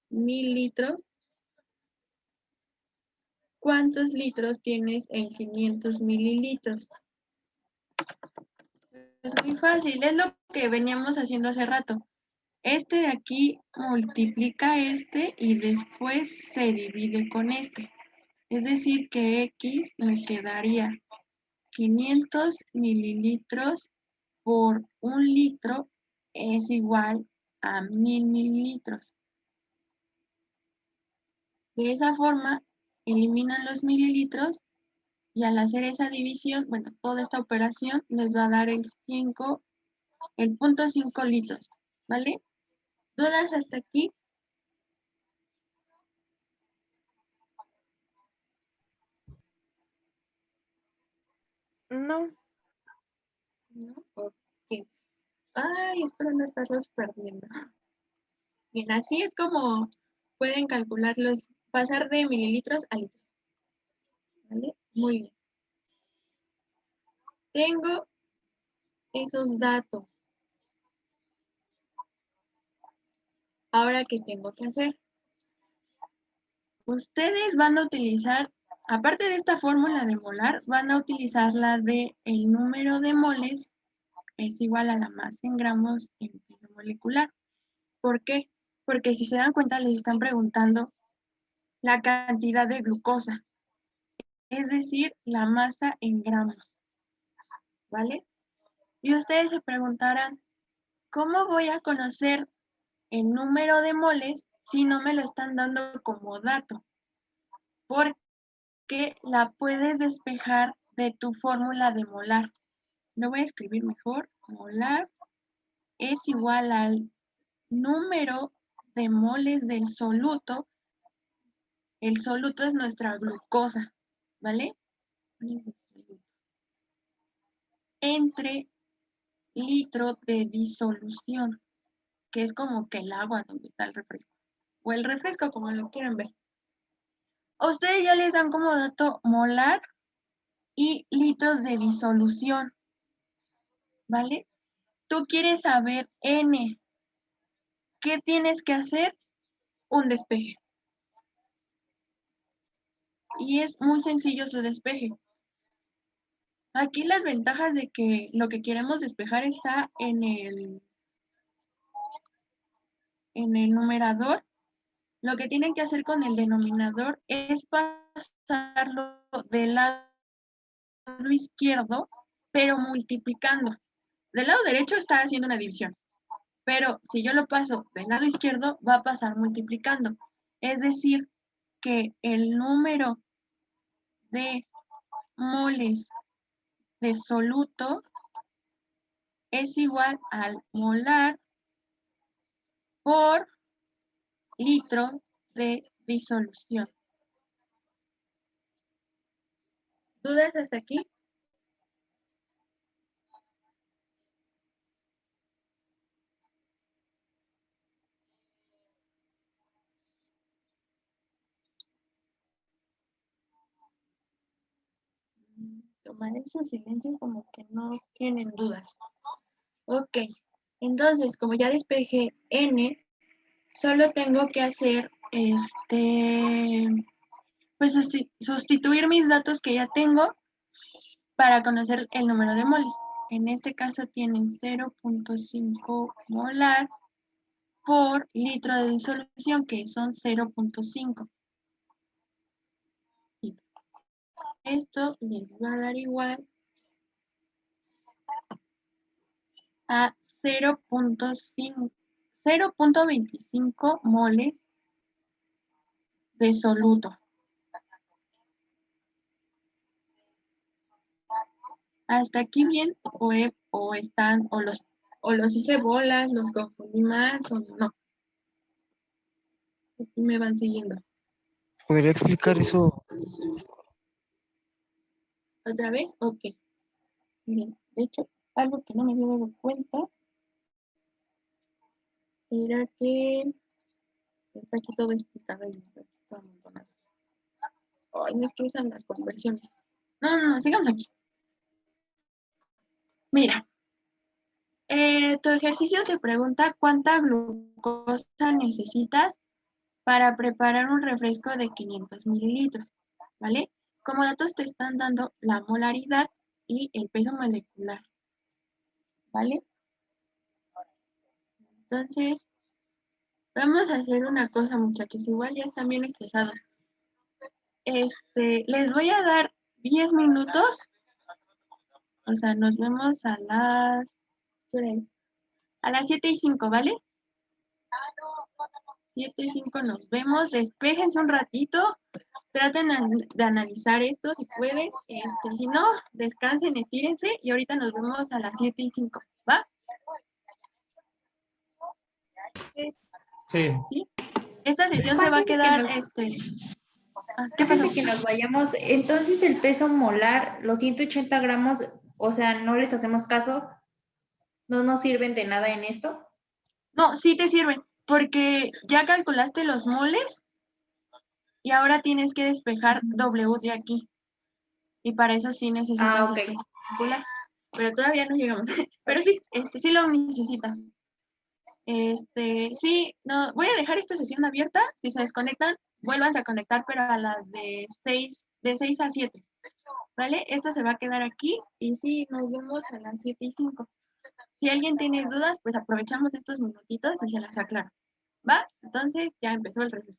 1000 litros. ¿Cuántos litros tienes en 500 mililitros? Es muy fácil, es lo que veníamos haciendo hace rato. Este de aquí multiplica este y después se divide con este. Es decir, que X me quedaría 500 mililitros por un litro es igual a 1000 mililitros. De esa forma, eliminan los mililitros y al hacer esa división, bueno, toda esta operación les va a dar el 0.5 litros, ¿vale? ¿Dudas hasta aquí? No, ¿No? Ok. Ay, espero no estarlos perdiendo. Bien, así es como pueden calcularlos, pasar de mililitros a litros. ¿Vale? Muy bien. Tengo esos datos. Ahora, ¿qué tengo que hacer? Ustedes van a utilizar, aparte de esta fórmula de molar, van a utilizar la de el número de moles es igual a la masa en gramos en peso molecular. ¿Por qué? Porque si se dan cuenta, les están preguntando la cantidad de glucosa, es decir, la masa en gramos, ¿vale? Y ustedes se preguntarán, ¿cómo voy a conocer el número de moles si no me lo están dando como dato? Porque la puedes despejar de tu fórmula de molar. Lo voy a escribir mejor. Molar es igual al número de moles del soluto. El soluto es nuestra glucosa, ¿vale? Entre litro de disolución, que es como que el agua donde está el refresco. O el refresco, como lo quieran ver. A ustedes ya les dan como dato molar y litros de disolución, ¿vale? Tú quieres saber N. ¿Qué tienes que hacer? Un despeje. Y es muy sencillo su despeje. Aquí las ventajas de que lo que queremos despejar está en el numerador lo que tienen que hacer con el denominador es pasarlo del lado izquierdo, pero multiplicando. Del lado derecho está haciendo una división, pero si yo lo paso del lado izquierdo, va a pasar multiplicando. Es decir, que el número de moles de soluto es igual al molar por litro de disolución. ¿Dudas hasta aquí? Tomar esos silencios como que no tienen dudas. Ok, entonces como ya despejé n, solo tengo que hacer pues sustituir mis datos que ya tengo para conocer el número de moles. En este caso tienen 0.5 molar por litro de disolución, que son 0.5. Esto les va a dar igual a 0.25 moles de soluto. Hasta aquí bien, o los hice bolas, los confundí más, o no. Aquí me van siguiendo. ¿Podría explicar eso? ¿Otra vez? Ok. Bien. De hecho, algo que no me había dado cuenta era que está aquí todo explicado y está aquí todo amontonado. Ay, no es que usan las conversiones. No, sigamos aquí. Mira, tu ejercicio te pregunta cuánta glucosa necesitas para preparar un refresco de 500 mililitros, ¿vale? Como datos te están dando la molaridad y el peso molecular, ¿vale? Entonces, vamos a hacer una cosa, muchachos, igual ya están bien estresados. Les voy a dar 10 minutos, o sea, nos vemos a las, ¿qué hora es? A las 7:05, ¿vale? 7:05 nos vemos, despéjense un ratito, traten de analizar esto si pueden, si no, descansen, estírense y ahorita nos vemos a las 7:05, ¿va? Sí. ¿Sí? Esta sesión se va a quedar, ¿qué Antes pasó? de que nos vayamos, entonces el peso molar, los 180 gramos, o sea, no les hacemos caso, no nos sirven de nada en esto. No, sí te sirven, porque ya calculaste los moles y ahora tienes que despejar W de aquí. Y para eso sí necesitas ok. el peso molecular. Pero todavía no llegamos. Pero sí, sí lo necesitas. Sí, no, voy a dejar esta sesión abierta. Si se desconectan, vuélvanse a conectar, pero a las de 6 a 7. ¿Vale? Esto se va a quedar aquí y sí, nos vemos a las 7:05. Si alguien tiene dudas, pues aprovechamos estos minutitos y se las aclaro. ¿Va? Entonces ya empezó el receso.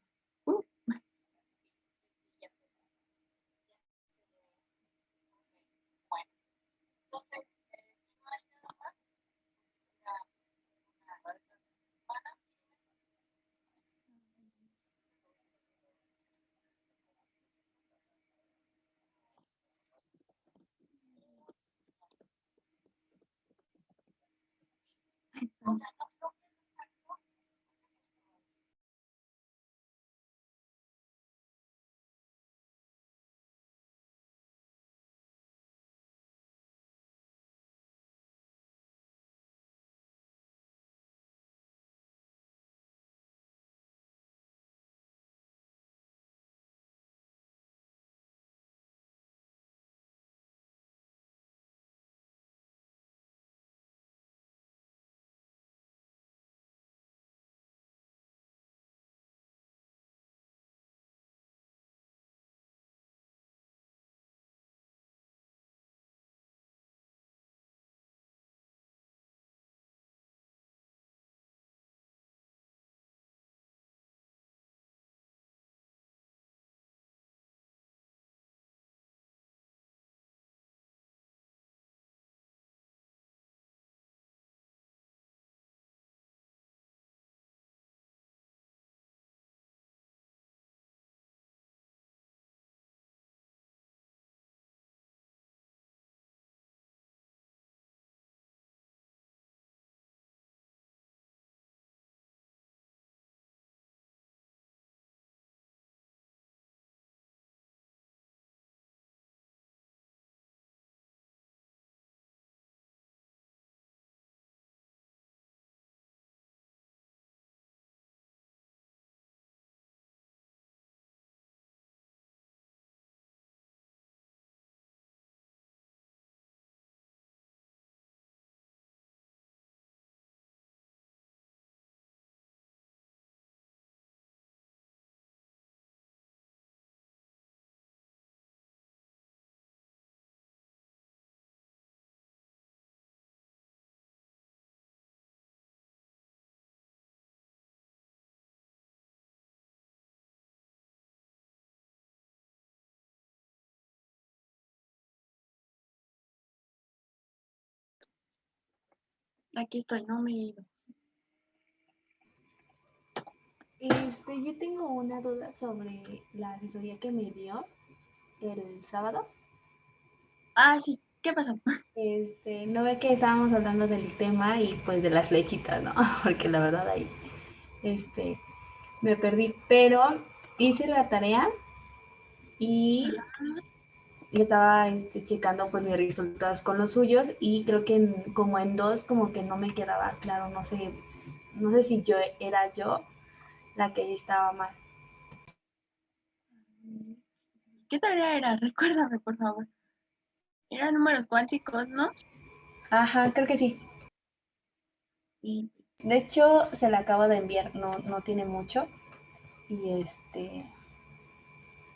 Aquí estoy, no me he ido. Yo tengo una duda sobre la asesoría que me dio el sábado. Ah, sí, ¿qué pasó? No ve que estábamos hablando del tema y pues de las flechitas, ¿no? Porque la verdad ahí, me perdí, pero hice la tarea y estaba checando pues mis resultados con los suyos y creo que como en dos como que no me quedaba claro, no sé si era yo la que estaba mal. ¿Qué tarea era? Recuérdame, por favor. Eran números cuánticos, ¿no? Ajá, creo que sí. Y, De hecho, se la acabo de enviar, no tiene mucho. Y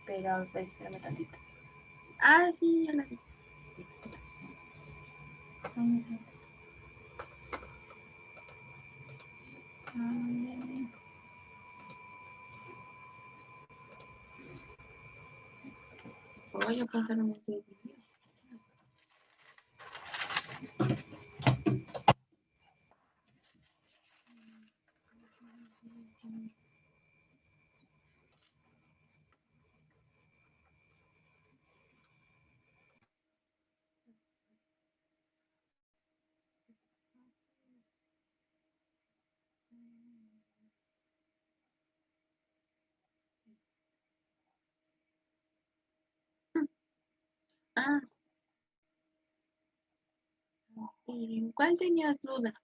pero a ver, espérame tantito. sí, ya la vi. Voy a pasar un video. Ah, ¿en cuál tenías duda?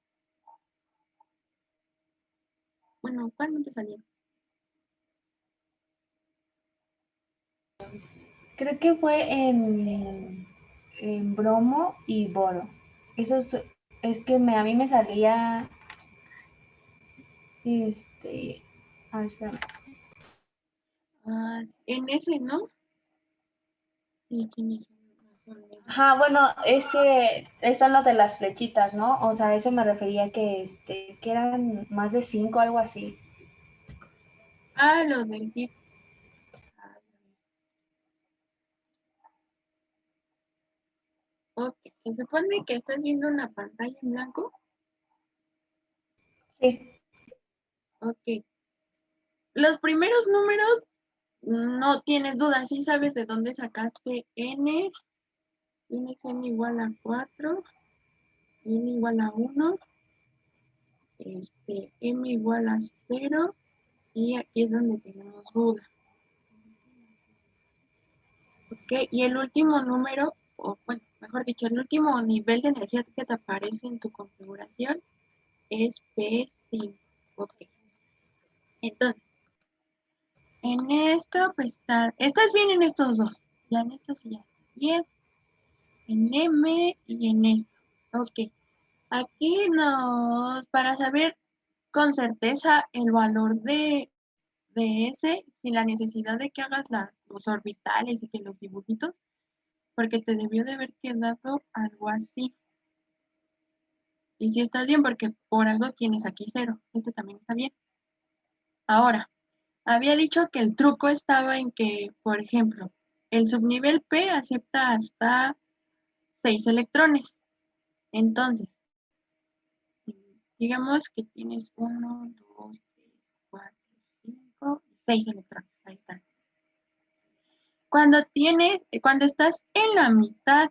Bueno, ¿cuál no te salió? Creo que fue en bromo y boro. Eso es que a mí me salía, a ver, espérame. Ah, en ese, ¿no? Sí, tienes razón. Ajá, bueno, es que son lo de las flechitas, ¿no? O sea, eso me refería que eran más de 5, algo así. Ah, lo del GIF. Ok, se supone que estás viendo una pantalla en blanco. Sí, Ok. Los primeros números no tienes duda, sí sabes de dónde sacaste n. Tienes n igual a 4, n igual a 1, m igual a 0, y aquí es donde tenemos duda. Ok, y el último número, o bueno, mejor dicho, el último nivel de energía que te aparece en tu configuración es P5. Ok, entonces, en esto, pues estás bien en estos dos. Ya en estos sí ya. Bien, en M y en esto. Ok, aquí para saber con certeza el valor de S, sin la necesidad de que hagas los orbitales y que los dibujitos, porque te debió de haber quedado algo así. Y si estás bien, porque por algo tienes aquí 0. Este también está bien. Ahora, había dicho que el truco estaba en que, por ejemplo, el subnivel P acepta hasta 6 electrones. Entonces, digamos que tienes 1, 2, 3, 4, 5, 6 electrones. Ahí están. Cuando estás en la mitad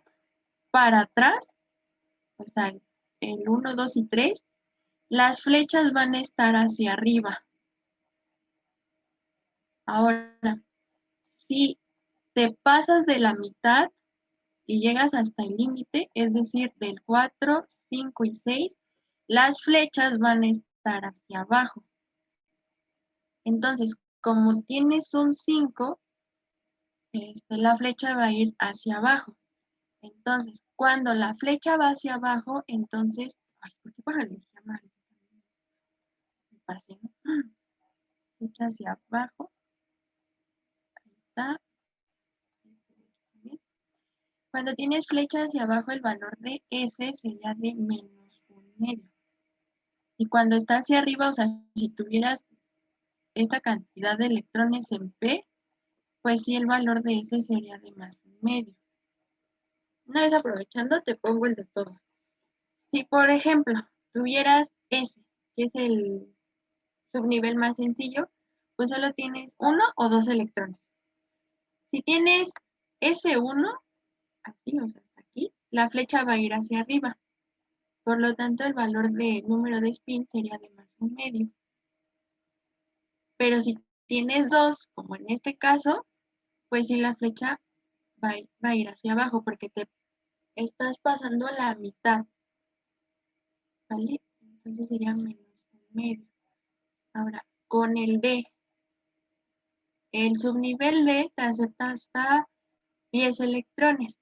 para atrás, o sea, el 1, 2 y 3, las flechas van a estar hacia arriba. Ahora, si te pasas de la mitad y llegas hasta el límite, es decir, del 4, 5 y 6, las flechas van a estar hacia abajo. Entonces, como tienes un 5, la flecha va a ir hacia abajo. Entonces, cuando la flecha va hacia abajo, entonces, ay, ¿por qué para elegir mal? Me pasé, ¿no? Flecha hacia abajo, ahí está. Cuando tienes flecha hacia abajo, el valor de S sería de -1,5. Y cuando está hacia arriba, o sea, si tuvieras esta cantidad de electrones en P, pues sí, el valor de S sería de +1,5. Una vez aprovechando, te pongo el de todos. Si, por ejemplo, tuvieras S, que es el subnivel más sencillo, pues solo tienes 1 o 2 electrones. Si tienes S1, así, o sea, hasta aquí, la flecha va a ir hacia arriba. Por lo tanto, el valor de número de spin sería de más un medio. Pero si tienes 2, como en este caso, pues sí la flecha va a ir hacia abajo porque te estás pasando la mitad, ¿vale? Entonces sería menos un medio. Ahora, con el D, el subnivel D te acepta hasta 10 electrones.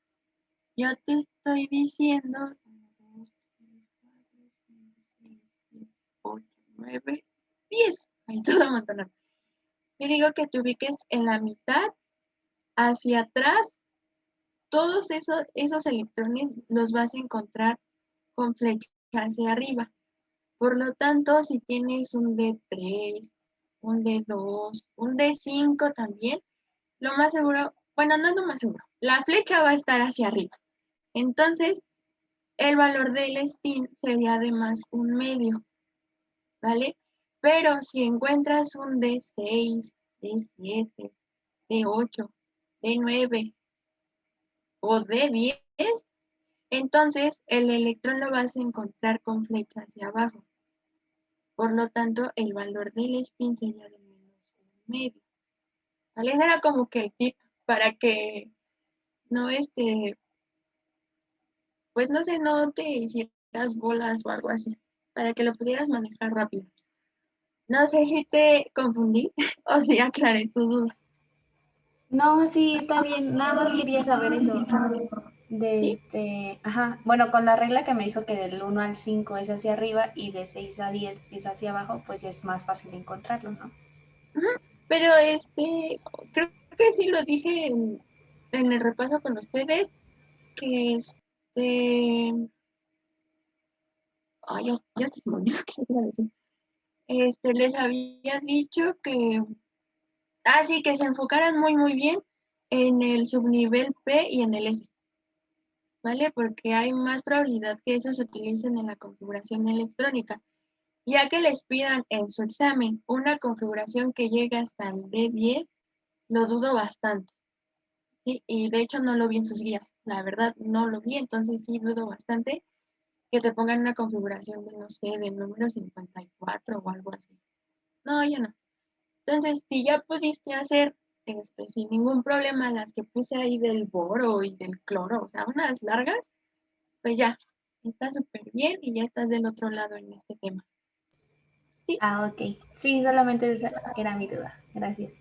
Yo te estoy diciendo 1, 2, 3, 4, 5, 6, 7, 8, 9, 10. Ahí todo amontonado. Te digo que te ubiques en la mitad, hacia atrás, todos esos electrones los vas a encontrar con flecha hacia arriba. Por lo tanto, si tienes un D3, un D2, un D5 también, lo más seguro, bueno, no es lo más seguro, la flecha va a estar hacia arriba. Entonces, el valor del spin sería de más un medio, ¿vale? Pero si encuentras un D6, D7, D8, D9 o D10, entonces el electrón lo vas a encontrar con flecha hacia abajo. Por lo tanto, el valor del spin sería de menos un medio. ¿Vale? Ese era como que el tip para que no pues no sé, no te hicieras bolas o algo así, para que lo pudieras manejar rápido. No sé si te confundí o si aclaré tu duda. No, sí, está bien. Nada más quería saber eso. ¿Sí? Ajá. Bueno, con la regla que me dijo que del 1 al 5 es hacia arriba y de 6 a 10 es hacia abajo, pues es más fácil encontrarlo, ¿no? Pero creo que sí lo dije en el repaso con ustedes, que ay, ya se me olvidó qué iba a decir. Les había dicho que, sí, que se enfocaran muy, muy bien en el subnivel P y en el S, ¿vale? Porque hay más probabilidad que esos se utilicen en la configuración electrónica. Ya que les pidan en su examen una configuración que llegue hasta el D10, lo dudo bastante. ¿Sí? Y de hecho no lo vi en sus guías, la verdad no lo vi, entonces sí dudo bastante que te pongan una configuración de, no sé, del número 54 o algo así. No, ya no. Entonces, si ya pudiste hacer sin ningún problema las que puse ahí del boro y del cloro, o sea, unas largas, pues ya, está súper bien y ya estás del otro lado en este tema. Sí. Ah, ok. Sí, solamente esa era mi duda. Gracias.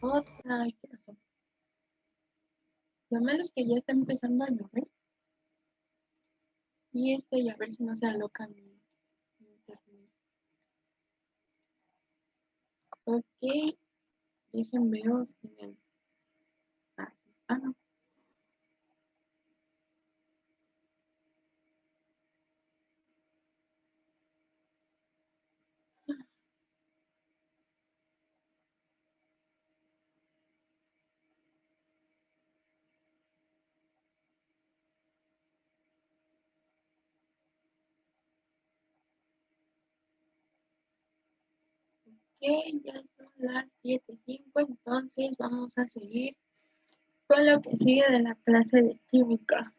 Otra, ¿qué pasó? Lo malo es que ya está empezando a llover. Y y a ver si no se aloca mi internet. Ok, déjenme ver si me... no. Ok, ya son las 7:05, entonces vamos a seguir con lo que sigue de la clase de química.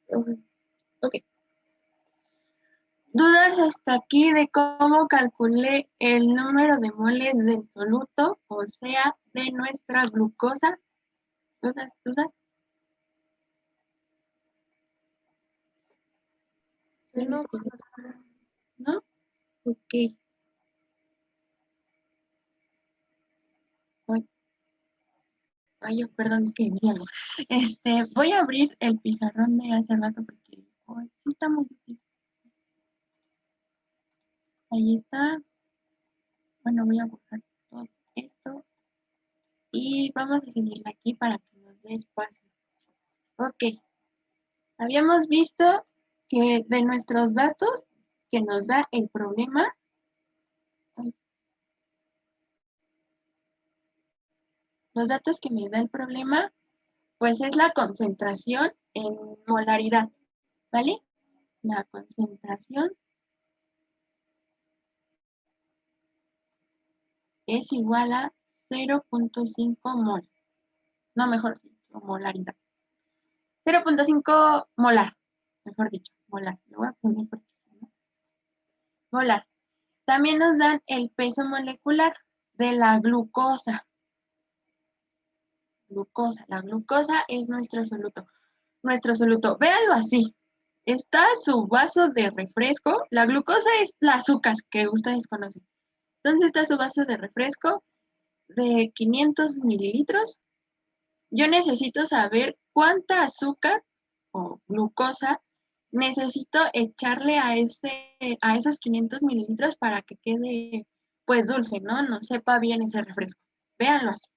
Ok. ¿Dudas hasta aquí de cómo calculé el número de moles del soluto, o sea, de nuestra glucosa? ¿Dudas? No, ¿No? Ok. Ay, perdón, es que vi algo. Voy a abrir el pizarrón de hace rato porque sí está muy difícil. Ahí está. Bueno, voy a borrar todo esto y vamos a seguir aquí para que nos dé espacio. Ok. Habíamos visto que de nuestros datos que nos da el problema, los datos que me da el problema, pues es la concentración en molaridad, ¿vale? la concentración es igual a 0.5 mol. No, mejor dicho, molaridad. 0.5 molar, mejor dicho, molar. Lo voy a poner porque si no. Molar. También nos dan el peso molecular de la glucosa. La glucosa es nuestro soluto. Véanlo así. Está su vaso de refresco. La glucosa es el azúcar que ustedes conocen. Entonces está su vaso de refresco de 500 mililitros. Yo necesito saber cuánta azúcar o glucosa necesito echarle a esos 500 mililitros para que quede pues dulce, ¿no? No sepa bien ese refresco. Véanlo así.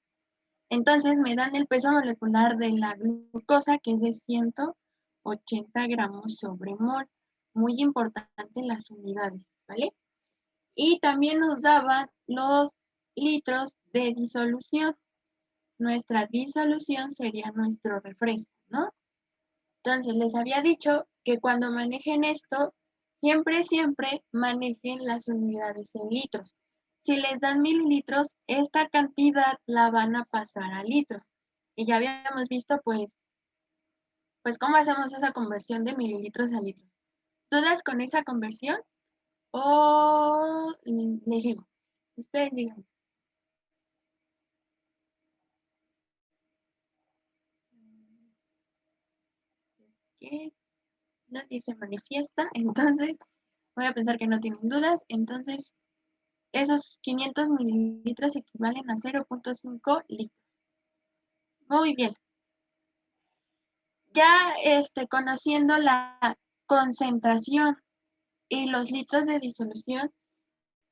Entonces me dan el peso molecular de la glucosa, que es de 180 gramos sobre mol. Muy importante las unidades, ¿vale? Y también nos daban los litros de disolución. Nuestra disolución sería nuestro refresco, ¿no? Entonces les había dicho que cuando manejen esto, siempre manejen las unidades en litros. Si les dan mililitros, esta cantidad la van a pasar a litros. Y ya habíamos visto, pues cómo hacemos esa conversión de mililitros a litros. ¿Dudas con esa conversión? ¿O les digo? Ustedes digan. ¿Qué? Nadie se manifiesta, entonces voy a pensar que no tienen dudas. Entonces, esos 500 mililitros equivalen a 0.5 litros. Muy bien. Ya conociendo la concentración y los litros de disolución,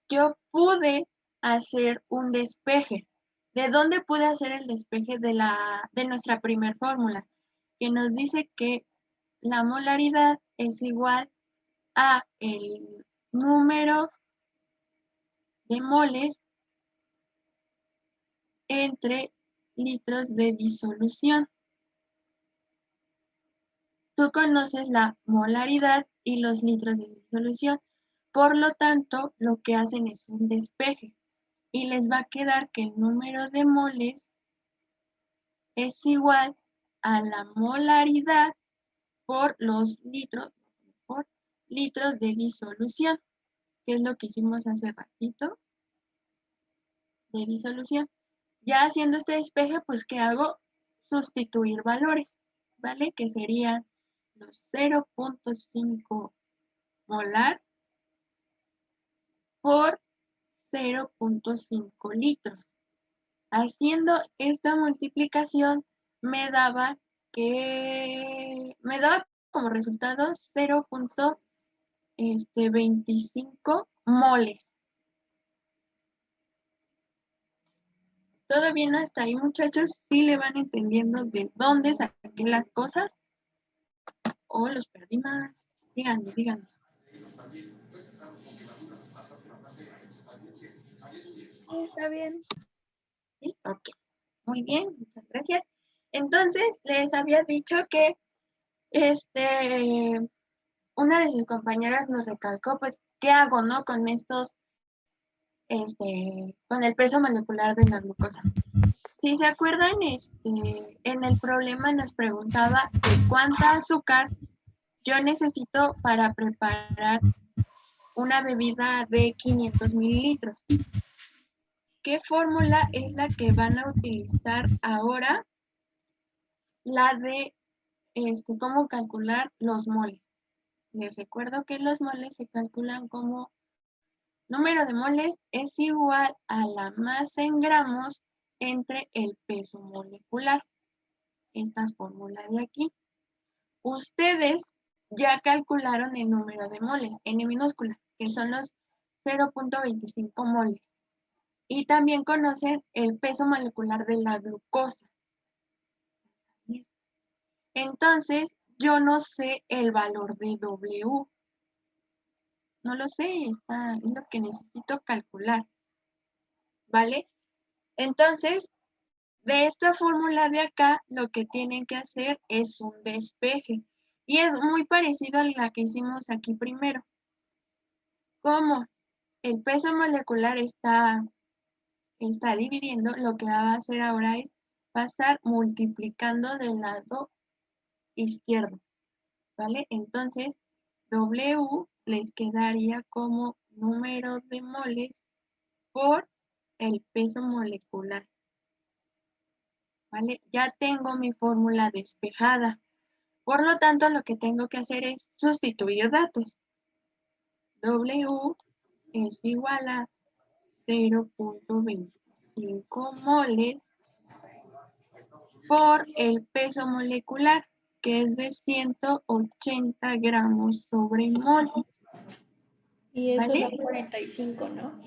yo pude hacer un despeje. ¿De dónde pude hacer el despeje? De nuestra primer fórmula, que nos dice que la molaridad es igual a el número de moles entre litros de disolución. Tú conoces la molaridad y los litros de disolución, por lo tanto, lo que hacen es un despeje y les va a quedar que el número de moles es igual a la molaridad por los litros, por litros de disolución, que es lo que hicimos hace ratito, de disolución. Ya haciendo este despeje, pues, ¿qué hago? Sustituir valores, ¿vale? Que serían los 0.5 molar por 0.5 litros. Haciendo esta multiplicación me daba como resultado 0.25 moles. ¿Todo bien hasta ahí, muchachos? ¿Sí le van entendiendo de dónde saqué las cosas? ¿O los perdí más? Díganme. Sí, está bien. ¿Sí? Ok. Muy bien, muchas gracias. Entonces, les había dicho que una de sus compañeras nos recalcó, pues, ¿qué hago, no? Con estos, con el peso molecular de la glucosa. Si se acuerdan, en el problema nos preguntaba de cuánta azúcar yo necesito para preparar una bebida de 500 mililitros. ¿Qué fórmula es la que van a utilizar ahora? La de cómo calcular los moles. Les recuerdo que los moles se calculan como número de moles es igual a la masa en gramos entre el peso molecular. Esta fórmula de aquí. Ustedes ya calcularon el número de moles, N minúscula, que son los 0.25 moles. Y también conocen el peso molecular de la glucosa. Entonces, yo no sé el valor de W. No lo sé, es lo que necesito calcular. ¿Vale? Entonces, de esta fórmula de acá, lo que tienen que hacer es un despeje. Y es muy parecido a la que hicimos aquí primero. Como el peso molecular está dividiendo, lo que va a hacer ahora es pasar multiplicando del lado izquierdo, ¿vale? Entonces, W les quedaría como número de moles por el peso molecular, ¿vale? Ya tengo mi fórmula despejada. Por lo tanto, lo que tengo que hacer es sustituir datos. W es igual a 0.25 moles por el peso molecular, que es de 180 gramos sobre mol. Y eso ¿Vale? da 45, ¿no?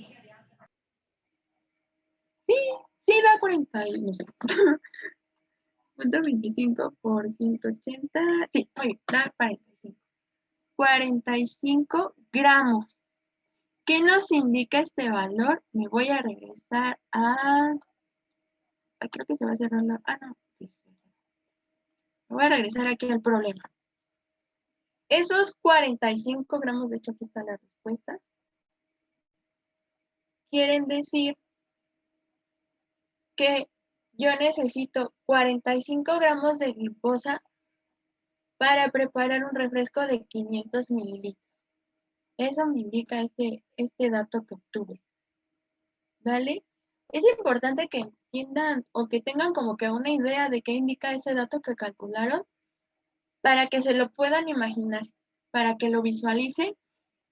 Sí, da 40, no sé. 25 por 180, sí, muy bien, da 45. 45 gramos. ¿Qué nos indica este valor? Me voy a regresar a... creo que se va a cerrar la... no. Sí, sí. Me voy a regresar aquí al problema. Esos 45 gramos, de hecho aquí está la respuesta, quieren decir que yo necesito 45 gramos de glucosa para preparar un refresco de 500 mililitros. Eso me indica este dato que obtuve. ¿Vale? Es importante que entiendan o que tengan como que una idea de qué indica ese dato que calcularon para que se lo puedan imaginar, para que lo visualicen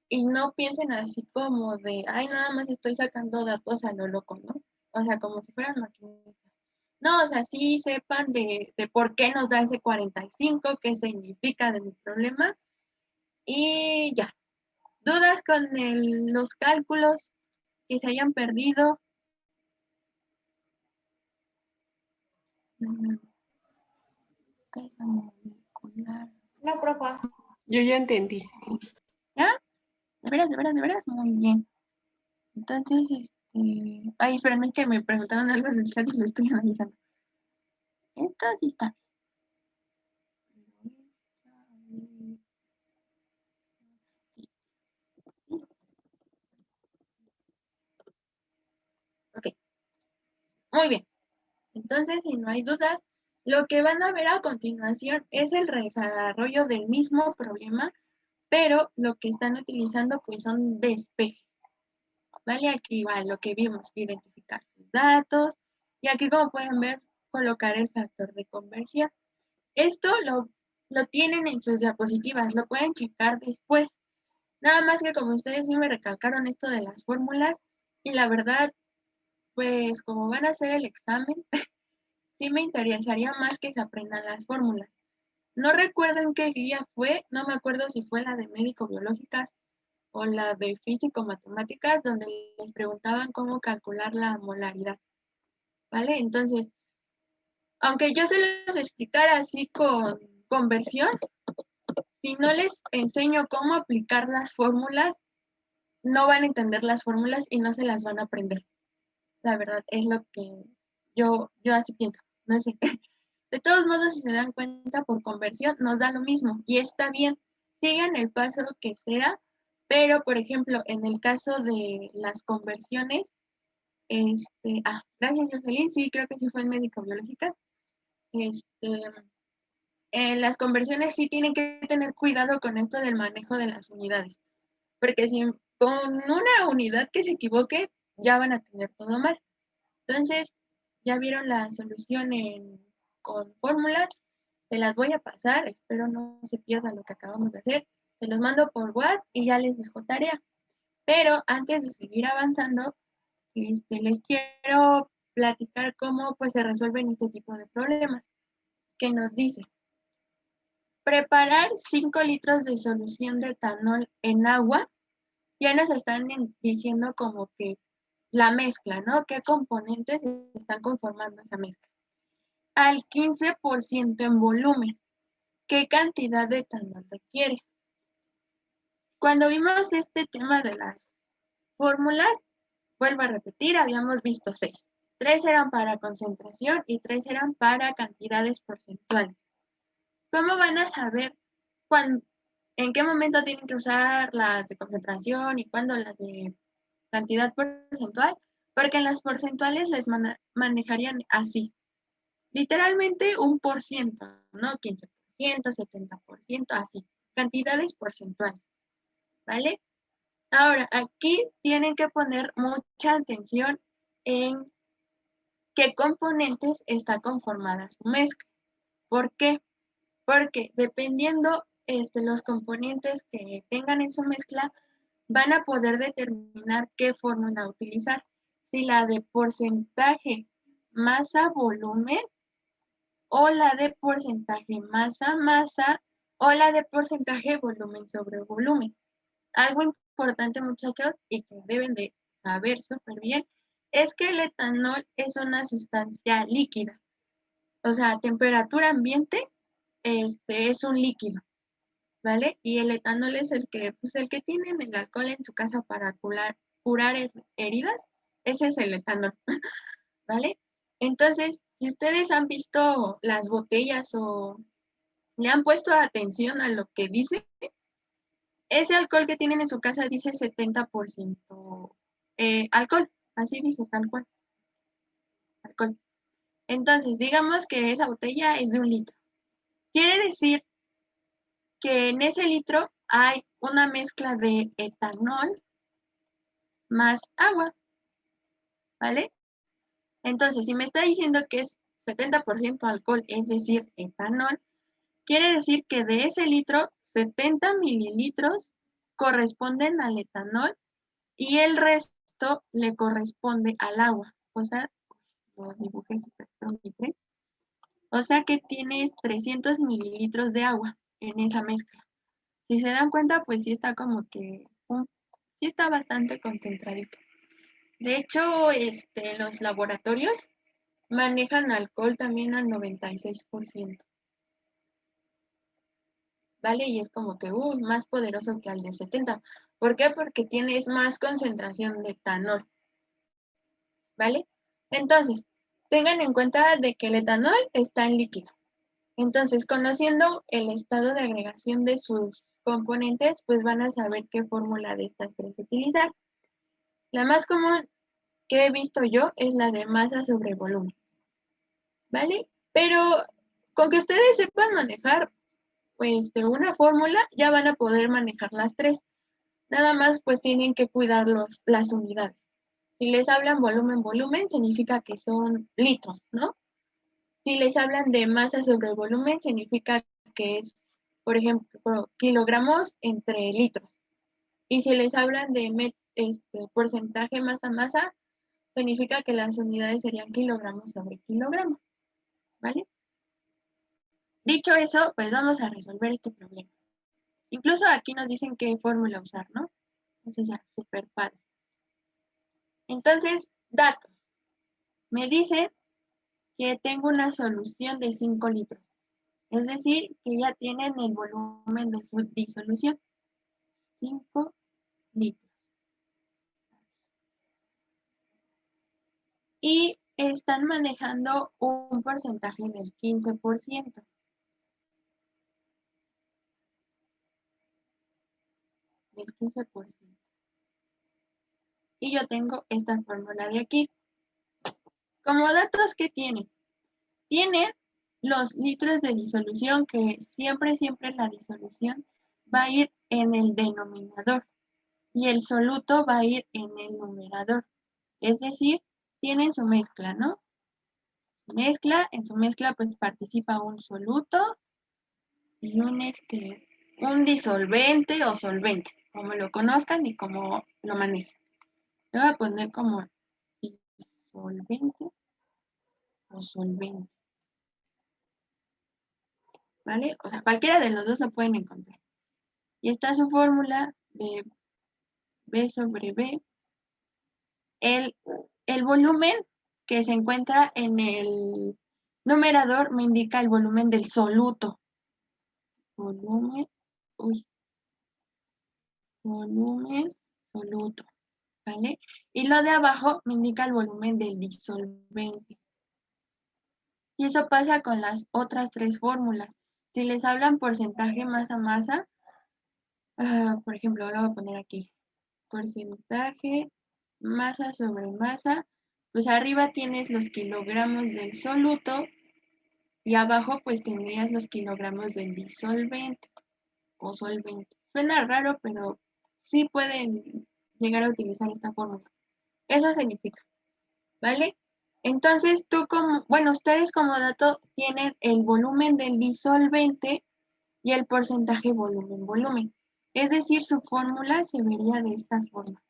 y no piensen así como de, ay, nada más estoy sacando datos a lo loco, ¿no? O sea, como si fueran maquinitas. No, o sea, sí sepan de por qué nos da ese 45, qué significa de mi problema y ya. ¿Dudas con los cálculos que se hayan perdido? Peso molecular. No, profa. Yo ya entendí. ¿Ya? ¿De veras, de veras, de veras? Muy bien. Entonces, ay, espérenme, es que me preguntaron algo en el chat y lo estoy analizando. Esto sí está. Ok, muy bien. Entonces, si no hay dudas, lo que van a ver a continuación es el desarrollo del mismo problema, pero lo que están utilizando pues son despejes. ¿Vale? Aquí va lo que vimos, identificar sus datos. Y aquí, como pueden ver, colocar el factor de conversión. Esto lo tienen en sus diapositivas, lo pueden checar después. Nada más que como ustedes sí me recalcaron esto de las fórmulas, y la verdad, pues como van a hacer el examen, sí me interesaría más que se aprendan las fórmulas. No recuerdo en qué guía fue, no me acuerdo si fue la de médico-biológicas o la de físico-matemáticas, donde les preguntaban cómo calcular la molaridad, ¿vale? Entonces, aunque yo se los explicara así con conversión, si no les enseño cómo aplicar las fórmulas, no van a entender las fórmulas y no se las van a aprender. La verdad, es lo que yo así pienso, no sé. De todos modos, si se dan cuenta, por conversión nos da lo mismo y está bien. Sigan el paso que sea, pero por ejemplo, en el caso de las conversiones, gracias Jocelyn, sí, creo que sí fue en médico-biológicas. Las conversiones sí tienen que tener cuidado con esto del manejo de las unidades, porque si con una unidad que se equivoque, ya van a tener todo mal. Entonces, ya vieron la solución con fórmulas, se las voy a pasar, espero no se pierda lo que acabamos de hacer, se los mando por WhatsApp y ya les dejo tarea. Pero antes de seguir avanzando, les quiero platicar cómo pues, se resuelven este tipo de problemas, que nos dice, preparar 5 litros de solución de etanol en agua, ya nos están diciendo como que la mezcla, ¿no? ¿Qué componentes están conformando esa mezcla? Al 15% en volumen. ¿Qué cantidad de etanol requiere? Cuando vimos este tema de las fórmulas, vuelvo a repetir, habíamos visto 6. 3 eran para concentración y 3 eran para cantidades porcentuales. ¿Cómo van a saber en qué momento tienen que usar las de concentración y cuándo las de cantidad porcentual, porque en las porcentuales les manejarían así, literalmente un por ciento, ¿no? 15%, 70%, así, cantidades porcentuales, ¿vale? Ahora, aquí tienen que poner mucha atención en qué componentes está conformada su mezcla. ¿Por qué? Porque dependiendo los componentes que tengan en su mezcla, van a poder determinar qué fórmula utilizar. Si la de porcentaje masa-volumen o la de porcentaje masa-masa o la de porcentaje volumen sobre volumen. Algo importante, muchachos, y que deben de saber súper bien, es que el etanol es una sustancia líquida. O sea, a temperatura ambiente es un líquido, ¿vale? Y el etanol es el que tienen el alcohol en su casa para curar heridas, ese es el etanol, ¿vale? Entonces, si ustedes han visto las botellas o le han puesto atención a lo que dice, ese alcohol que tienen en su casa dice 70% alcohol, así dice tal cual, alcohol. Entonces, digamos que esa botella es de 1 litro. Quiere decir que en ese litro hay una mezcla de etanol más agua, ¿vale? Entonces, si me está diciendo que es 70% alcohol, es decir, etanol, quiere decir que de ese litro, 70 mililitros corresponden al etanol y el resto le corresponde al agua. O sea, lo dibujé súper pronto. O sea que tienes 300 mililitros de agua en esa mezcla. Si se dan cuenta, pues sí está como que, sí está bastante concentradito. De hecho, los laboratorios manejan alcohol también al 96%. ¿Vale? Y es como que, más poderoso que al de 70. ¿Por qué? Porque tienes más concentración de etanol. ¿Vale? Entonces, tengan en cuenta de que el etanol está en líquido. Entonces, conociendo el estado de agregación de sus componentes, pues van a saber qué fórmula de estas tres utilizar. La más común que he visto yo es la de masa sobre volumen, ¿vale? Pero con que ustedes sepan manejar pues de una fórmula, ya van a poder manejar las tres. Nada más pues tienen que cuidar las unidades. Si les hablan volumen, volumen, significa que son litros, ¿no? Si les hablan de masa sobre volumen, significa que es, por ejemplo, kilogramos entre litros. Y si les hablan de porcentaje masa-masa, significa que las unidades serían kilogramos sobre kilogramo, ¿vale? Dicho eso, pues vamos a resolver este problema. Incluso aquí nos dicen qué fórmula usar, ¿no? Eso ya, súper padre. Entonces, datos. Me dice que tengo una solución de 5 litros. Es decir, que ya tienen el volumen de su disolución. 5 litros. Y están manejando un porcentaje del 15%. Del 15%. Y yo tengo esta fórmula de aquí. Como datos que tiene. Tiene los litros de disolución, que siempre la disolución va a ir en el denominador y el soluto va a ir en el numerador. Es decir, tienen su mezcla, ¿no? En su mezcla pues participa un soluto y un disolvente o solvente, como lo conozcan y como lo manejen. Le voy a poner como disolvente o solvente. ¿Vale? O sea, cualquiera de los dos lo pueden encontrar. Y está su fórmula de B sobre B. El volumen que se encuentra en el numerador me indica el volumen del soluto. Volumen soluto. ¿Vale? Y lo de abajo me indica el volumen del disolvente. Y eso pasa con las otras tres fórmulas. si les hablan porcentaje masa-masa, por ejemplo, lo voy a poner aquí, porcentaje masa sobre masa, pues arriba tienes los kilogramos del soluto y abajo pues tendrías los kilogramos del disolvente o solvente. Suena raro, pero sí pueden llegar a utilizar esta fórmula. Eso significa, ¿vale? Entonces ustedes como dato tienen el volumen del disolvente y el porcentaje volumen-volumen. Es decir, su fórmula se vería de esta forma.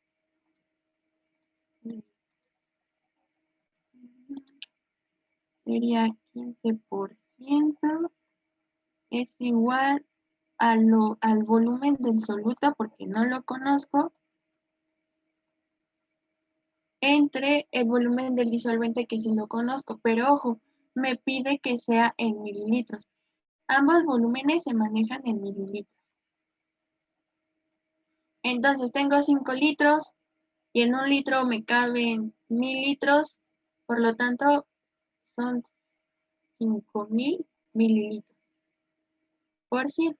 Sería 15% es igual al volumen del soluto, porque no lo conozco, entre el volumen del disolvente, que sí lo conozco, pero ojo, me pide que sea en mililitros. Ambos volúmenes se manejan en mililitros. Entonces tengo 5 litros y en 1 litro me caben 1000 litros, por lo tanto son 5000 mililitros por 100.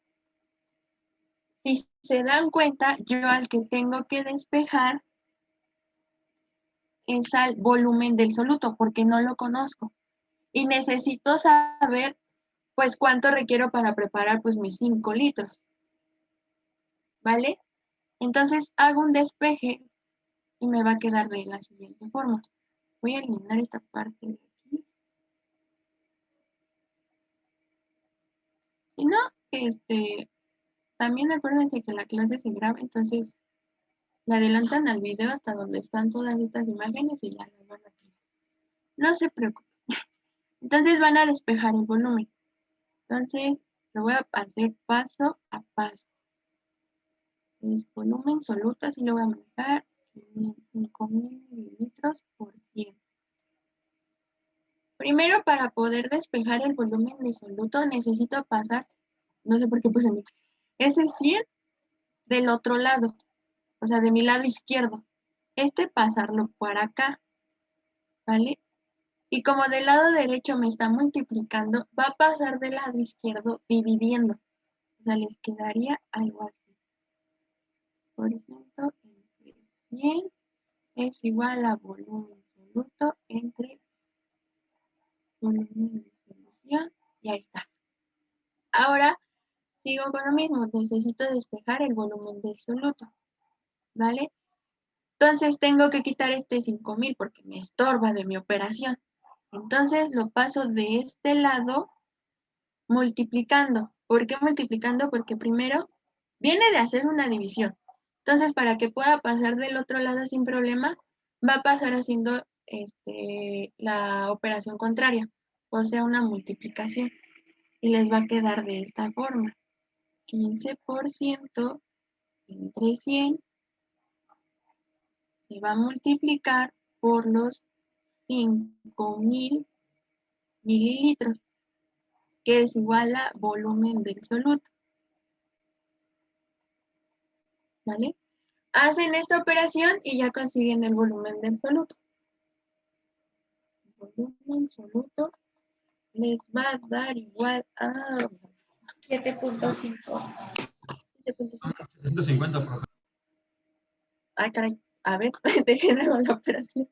Si se dan cuenta, yo al que tengo que despejar es al volumen del soluto, porque no lo conozco. Y necesito saber, pues, cuánto requiero para preparar, pues, mis 5 litros. ¿Vale? Entonces, hago un despeje y me va a quedar de la siguiente forma. Voy a eliminar esta parte de aquí. Si no, también acuérdense que la clase se graba, entonces le adelantan al video hasta donde están todas estas imágenes y ya las van a tener. No se preocupen. Entonces van a despejar el volumen. Entonces lo voy a hacer paso a paso. Es volumen soluto, así lo voy a manejar. 5000 mililitros por 100. Primero, para poder despejar el volumen de soluto, necesito pasar, no sé por qué puse ese 100 del otro lado, o sea, de mi lado izquierdo. Pasarlo por acá, ¿vale? Y como del lado derecho me está multiplicando, va a pasar del lado izquierdo dividiendo. O sea, les quedaría algo así. Por ejemplo, entre 100 es igual a volumen soluto entre volumen de solución. Y ahí está. Ahora sigo con lo mismo. Necesito despejar el volumen del soluto. ¿Vale? Entonces tengo que quitar este 5000 porque me estorba de mi operación. Entonces lo paso de este lado multiplicando. ¿Por qué multiplicando? Porque primero viene de hacer una división. Entonces, para que pueda pasar del otro lado sin problema, va a pasar haciendo la operación contraria, o sea, una multiplicación. Y les va a quedar de esta forma. 15% entre 100 se va a multiplicar por los 5000 mililitros, que es igual a volumen del soluto. ¿Vale? Hacen esta operación y ya consiguen el volumen del soluto. El volumen soluto les va a dar igual a 7.5. 750, profe. Ay, caray. A ver, déjenme la operación.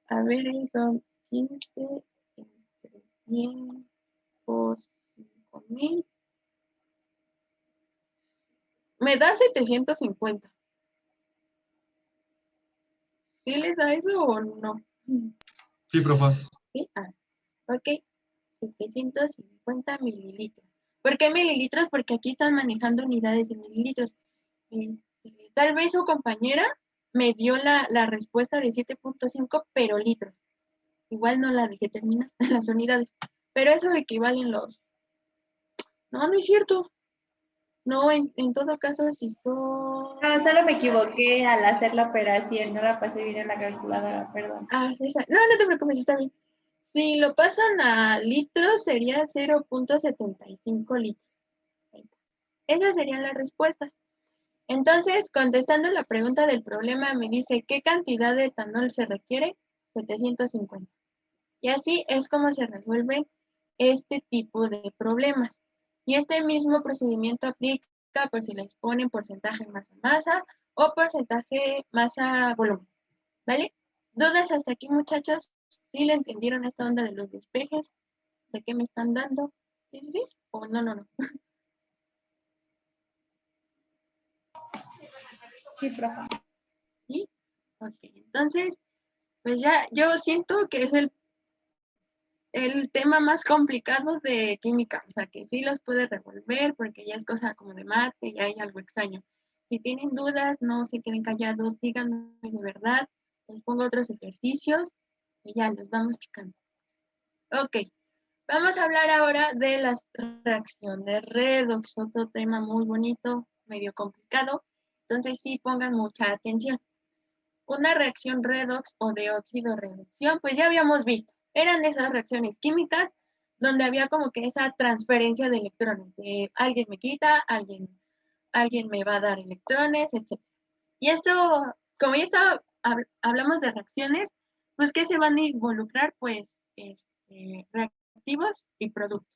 A ver, son 15 entre 100 por 5000. Me da 750. ¿Sí les da eso o no? Sí, profe. ¿Sí? Ok. 750 mililitros. ¿Por qué mililitros? Porque aquí están manejando unidades de mililitros. Tal vez su compañera me dio la respuesta de 7.5, pero litros. Igual no la dejé terminar las unidades. Pero eso equivalen los... No, no es cierto. No, en todo caso, si son... No, solo me equivoqué al hacer la operación, no la pasé bien en la calculadora, perdón. No te preocupes, está bien. Si lo pasan a litros, sería 0.75 litros. Esas serían las respuestas. Entonces, contestando la pregunta del problema, me dice, ¿qué cantidad de etanol se requiere? 750. Y así es como se resuelve este tipo de problemas. Y este mismo procedimiento aplica pues si les ponen porcentaje masa-masa o porcentaje masa-volumen, ¿vale? ¿Dudas hasta aquí, muchachos? ¿Sí le entendieron esta onda de los despejes? ¿De qué me están dando? ¿Sí, sí, sí? ¿O no, no, no? Sí, profe. ¿Sí? Ok, entonces, pues ya yo siento que es el tema más complicado de química, o sea, que sí los puede revolver porque ya es cosa como de mate, ya hay algo extraño. Si tienen dudas, no se queden callados, díganme de verdad, les pongo otros ejercicios y ya los vamos checando. Ok, vamos a hablar ahora de las reacciones redox, otro tema muy bonito, medio complicado, entonces sí pongan mucha atención. Una reacción redox o de óxido-reducción, pues ya habíamos visto, eran esas reacciones químicas donde había como que esa transferencia de electrones, de alguien me quita, alguien me va a dar electrones, etc. Y esto, como ya hablamos de reacciones, pues ¿qué se van a involucrar? Pues reactivos y productos,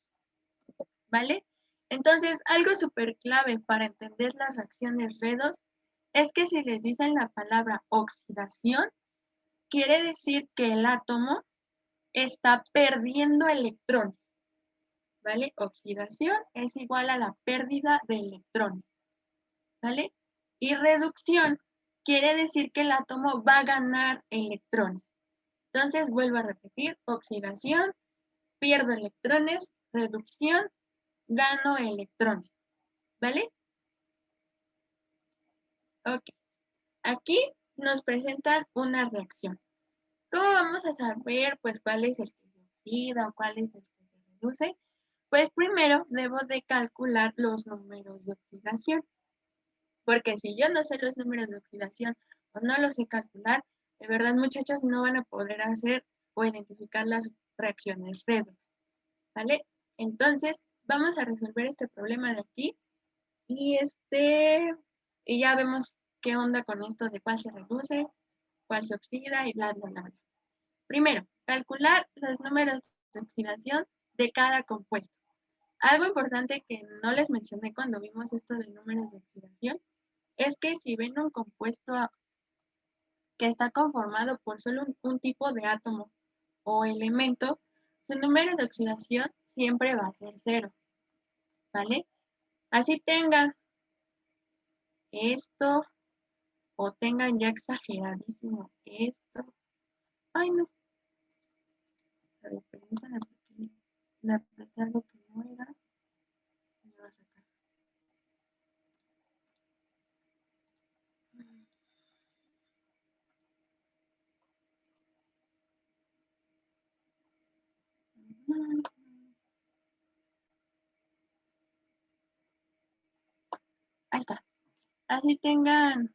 ¿vale? Entonces, algo súper clave para entender las reacciones redox es que si les dicen la palabra oxidación, quiere decir que el átomo está perdiendo electrones, ¿vale? Oxidación es igual a la pérdida de electrones, ¿vale? Y reducción quiere decir que el átomo va a ganar electrones. Entonces, vuelvo a repetir, oxidación, pierdo electrones, reducción, gano electrones, ¿vale? Ok, aquí nos presentan una reacción. ¿Cómo vamos a saber, pues, cuál es el que se oxida o cuál es el que se reduce? Pues primero debo de calcular los números de oxidación, porque si yo no sé los números de oxidación o no los sé calcular, de verdad, muchachos, no van a poder hacer o identificar las reacciones redox, ¿vale? Entonces, vamos a resolver este problema de aquí y y ya vemos qué onda con esto de cuál se reduce, cuál se oxida y bla, bla, bla, bla. Primero, calcular los números de oxidación de cada compuesto. Algo importante que no les mencioné cuando vimos esto de números de oxidación es que si ven un compuesto que está conformado por solo un tipo de átomo o elemento, su número de oxidación siempre va a ser 0, ¿vale? Así tengan esto o tengan ya exageradísimo esto. Ay, no. A ver, permítanme porque le apreté algo que no era. Me va a sacar. Ahí está. Así tengan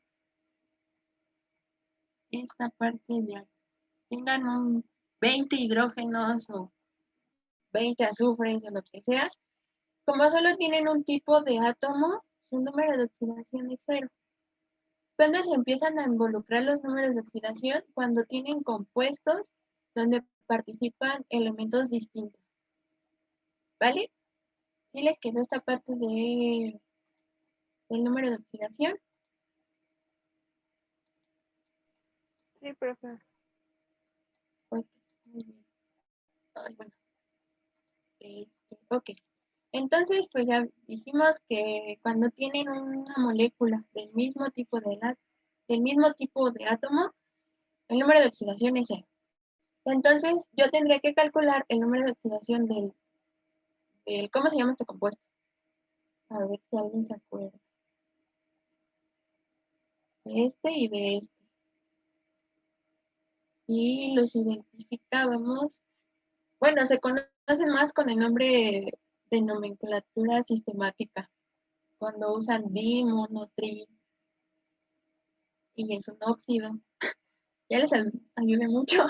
esta parte de aquí. Tengan un 20 hidrógenos o 20 azufres o lo que sea. Como solo tienen un tipo de átomo, su número de oxidación es 0. ¿Cuándo se empiezan a involucrar los números de oxidación? Cuando tienen compuestos donde participan elementos distintos. ¿Vale? ¿Sí les quedó esta parte del número de oxidación? Sí, profe. Ok, muy bien. Ay, bueno. Ok. Entonces, pues ya dijimos que cuando tienen una molécula del mismo tipo del mismo tipo de átomo, el número de oxidación es 0. Entonces, yo tendría que calcular el número de oxidación ¿cómo se llama este compuesto? A ver si alguien se acuerda. De este y de este. Y los identificábamos. Bueno, se conocen más con el nombre de nomenclatura sistemática. Cuando usan di, mono, tri. Y es un óxido. Ya les ayude mucho.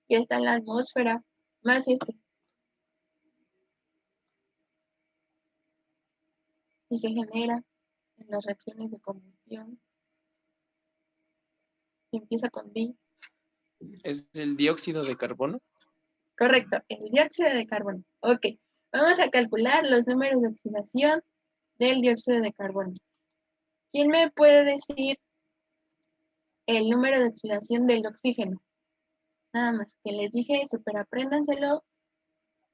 Ya está en la atmósfera. Más y se genera en las reacciones de combustión. Y empieza con di. ¿Es el dióxido de carbono? Correcto, el dióxido de carbono. Ok. Vamos a calcular los números de oxidación del dióxido de carbono. ¿Quién me puede decir el número de oxidación del oxígeno? Nada más, que les dije, superapréndanselo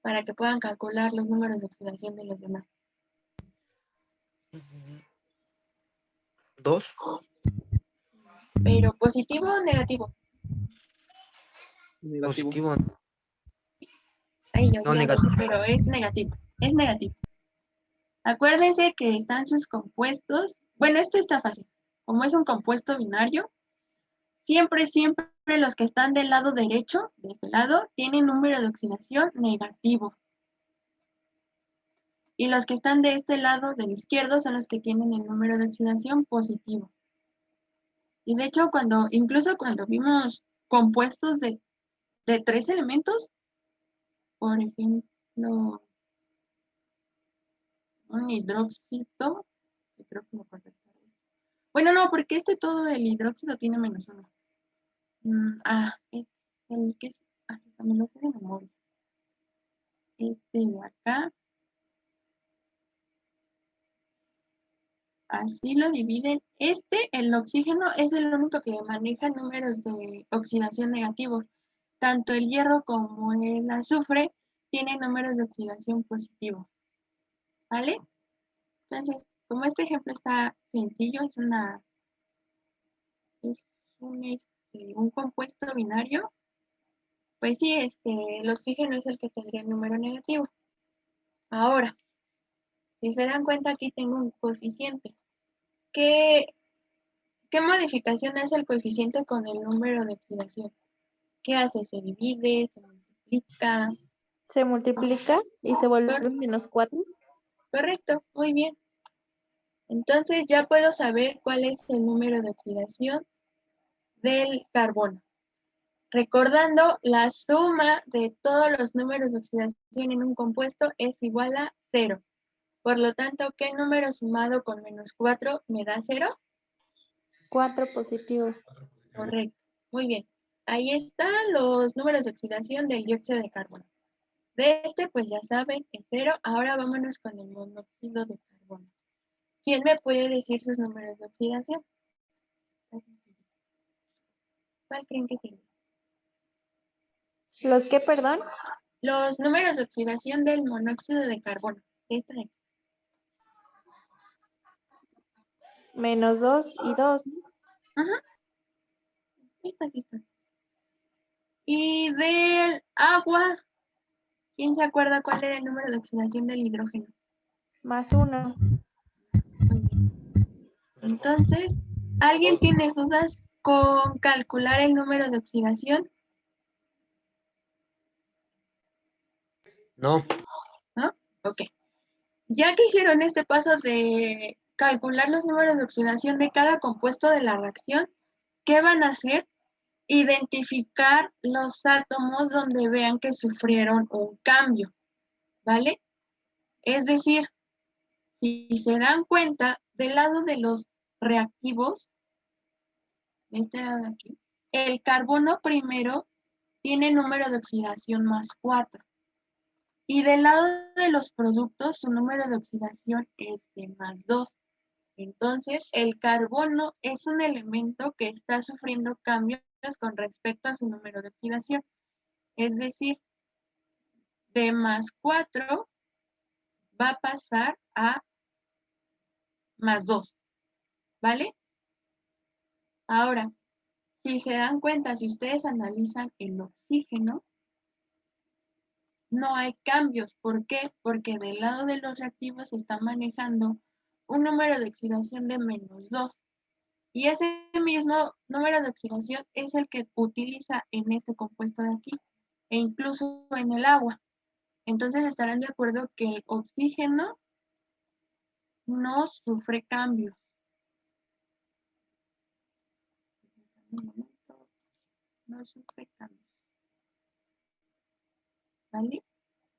para que puedan calcular los números de oxidación de los demás. 2. Pero positivo o negativo. Positivo. Ahí yo No, vi algo, negativo. pero es negativo. Es negativo. Acuérdense que están sus compuestos. Bueno, esto está fácil. Como es un compuesto binario, siempre los que están del lado derecho, de este lado, tienen número de oxidación negativo. Y los que están de este lado, del izquierdo, son los que tienen el número de oxidación positivo. Y de hecho, incluso cuando vimos compuestos de 3 elementos, por ejemplo, un hidróxido, que creo que lo correcto. Bueno, no, porque todo el hidróxido tiene -1. Es el que es, también lo sé de memoria. Este de acá. Así lo dividen. El oxígeno, es el único que maneja números de oxidación negativos. Tanto el hierro como el azufre tienen números de oxidación positivos. ¿Vale? Entonces, como este ejemplo está sencillo, es un compuesto binario, pues sí, el oxígeno es el que tendría el número negativo. Ahora, si se dan cuenta, aquí tengo un coeficiente. ¿Qué modificación hace el coeficiente con el número de oxidación? ¿Qué hace? ¿Se divide? ¿Se multiplica? Se multiplica y se vuelve -4. Correcto, muy bien. Entonces ya puedo saber cuál es el número de oxidación del carbono. Recordando, la suma de todos los números de oxidación en un compuesto es igual a 0. Por lo tanto, ¿qué número sumado con -4 me da 0? 4 positivo. Correcto, muy bien. Ahí están los números de oxidación del dióxido de carbono. De pues ya saben, es 0. Ahora vámonos con el monóxido de carbono. ¿Quién me puede decir sus números de oxidación? ¿Cuál creen que sería? ¿Los qué, perdón? Los números de oxidación del monóxido de carbono. Esta de aquí. -2 y 2. Ajá. Esta. Y del agua, ¿quién se acuerda cuál era el número de oxidación del hidrógeno? +1. Muy bien. Entonces, ¿alguien tiene dudas con calcular el número de oxidación? No. ¿No? Ok. Ya que hicieron este paso de calcular los números de oxidación de cada compuesto de la reacción, ¿qué van a hacer? Identificar los átomos donde vean que sufrieron un cambio, ¿vale? Es decir, si se dan cuenta, del lado de los reactivos, de este lado de aquí, el carbono primero tiene número de oxidación +4. Y del lado de los productos, su número de oxidación es de +2. Entonces, el carbono es un elemento que está sufriendo cambios con respecto a su número de oxidación. Es decir, de +4 va a pasar a +2. ¿Vale? Ahora, si se dan cuenta, si ustedes analizan el oxígeno, no hay cambios. ¿Por qué? Porque del lado de los reactivos se está manejando un número de oxidación de -2. Y ese mismo número de oxidación es el que utiliza en este compuesto de aquí e incluso en el agua. Entonces estarán de acuerdo que el oxígeno no sufre cambios. No sufre cambios. ¿Vale?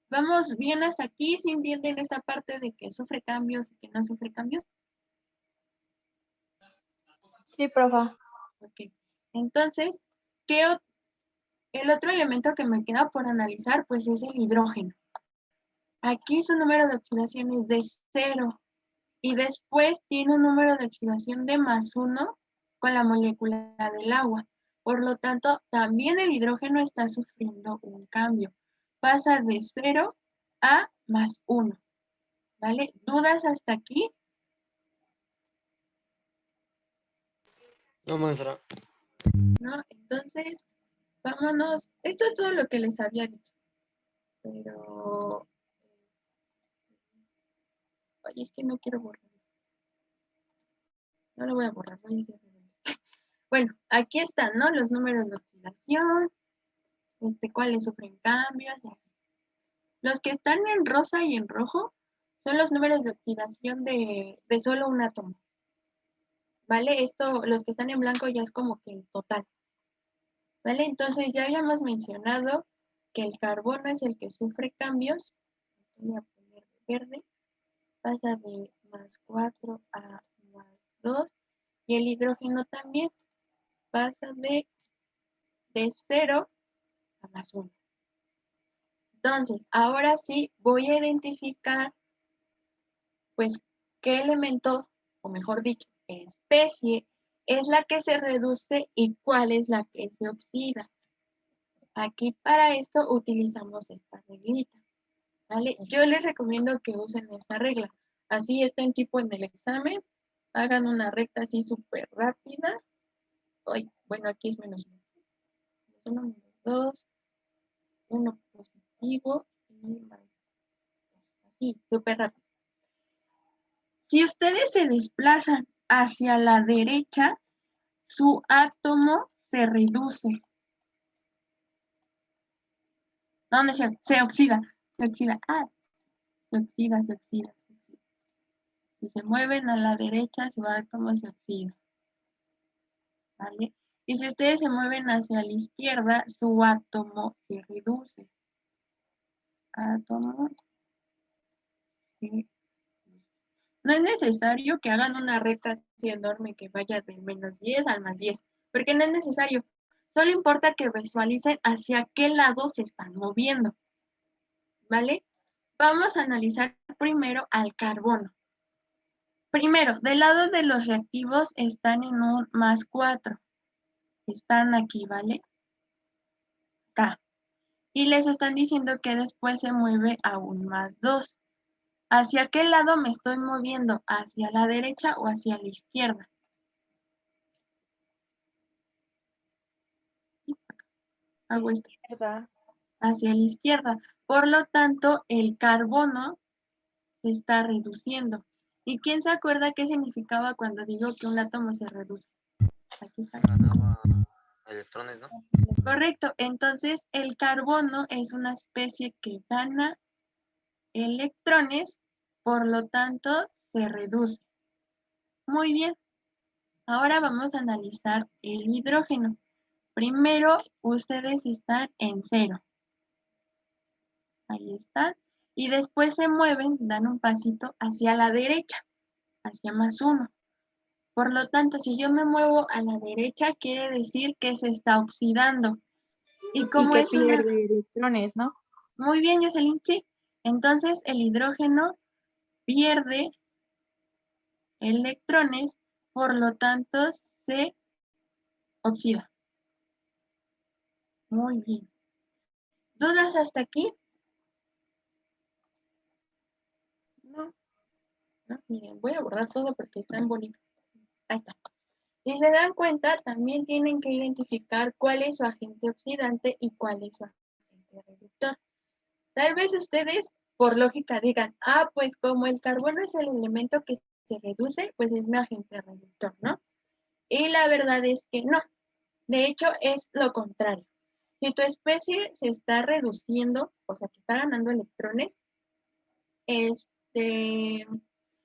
¿Vamos bien hasta aquí? ¿Sí entienden esta parte de que sufre cambios y que no sufre cambios? Sí, profa. Ok. Entonces, el otro elemento que me queda por analizar, pues es el hidrógeno. Aquí su número de oxidación es de 0 y después tiene un número de oxidación de +1 con la molécula del agua. Por lo tanto, también el hidrógeno está sufriendo un cambio. Pasa de 0 a +1. ¿Vale? ¿Dudas hasta aquí? No, maestra. ¿No? Entonces, vámonos. Esto es todo lo que les había dicho. Pero... Oye, es que no quiero borrar. No lo voy a borrar, voy a hacer. Bueno, aquí están, ¿no? Los números de oxidación, cuáles sufren cambios y así. Los que están en rosa y en rojo son los números de oxidación de solo un átomo. ¿Vale? Esto, los que están en blanco ya es como que el total. ¿Vale? Entonces ya habíamos mencionado que el carbono es el que sufre cambios. Voy a poner verde. Pasa de +4 a +2. Y el hidrógeno también pasa de 0 a +1. Entonces, ahora sí voy a identificar, pues, qué elemento, o mejor dicho, qué especie es la que se reduce y cuál es la que se oxida. Aquí para esto utilizamos esta reglita, ¿vale? Yo les recomiendo que usen esta regla. Así está en tipo en el examen. Hagan una recta así súper rápida. Ay, bueno, aquí es -1. -2, 1 positivo y más. Así, súper rápido. Si ustedes se desplazan hacia la derecha, su átomo se reduce. No, no es cierto, se oxida. Se oxida. Ah, se oxida, se oxida, se oxida. Si se mueven a la derecha, su átomo se oxida. ¿Vale? Y si ustedes se mueven hacia la izquierda, su átomo se reduce. Átomo se reduce. No es necesario que hagan una recta así enorme que vaya de -10 al +10, porque no es necesario. Solo importa que visualicen hacia qué lado se están moviendo. ¿Vale? Vamos a analizar primero al carbono. Primero, del lado de los reactivos están en un +4. Están aquí, ¿vale? Acá. Y les están diciendo que después se mueve a un +2. ¿Hacia qué lado me estoy moviendo? ¿Hacia la derecha o hacia la izquierda? Hago esto. Hacia la izquierda. Por lo tanto, el carbono se está reduciendo. ¿Y quién se acuerda qué significaba cuando digo que un átomo se reduce? Aquí está. Ganaba electrones, ¿no? Correcto. Entonces, el carbono es una especie que gana electrones, por lo tanto, se reduce. Muy bien. Ahora vamos a analizar el hidrógeno. Primero, ustedes están en 0. Ahí están. Y después se mueven, dan un pasito hacia la derecha, hacia +1. Por lo tanto, si yo me muevo a la derecha, quiere decir que se está oxidando. Y como que es una... pierde electrones, ¿no? Muy bien, Jocelyn, sí. Entonces, el hidrógeno pierde electrones, por lo tanto, se oxida. Muy bien. ¿Dudas hasta aquí? No. No, miren, voy a borrar todo porque está en bonito. Ahí está. Si se dan cuenta, también tienen que identificar cuál es su agente oxidante y cuál es su agente reductor. Tal vez ustedes, por lógica, digan, ah, pues como el carbono es el elemento que se reduce, pues es mi agente reductor, ¿no? Y la verdad es que no. De hecho, es lo contrario. Si tu especie se está reduciendo, o sea, que está ganando electrones,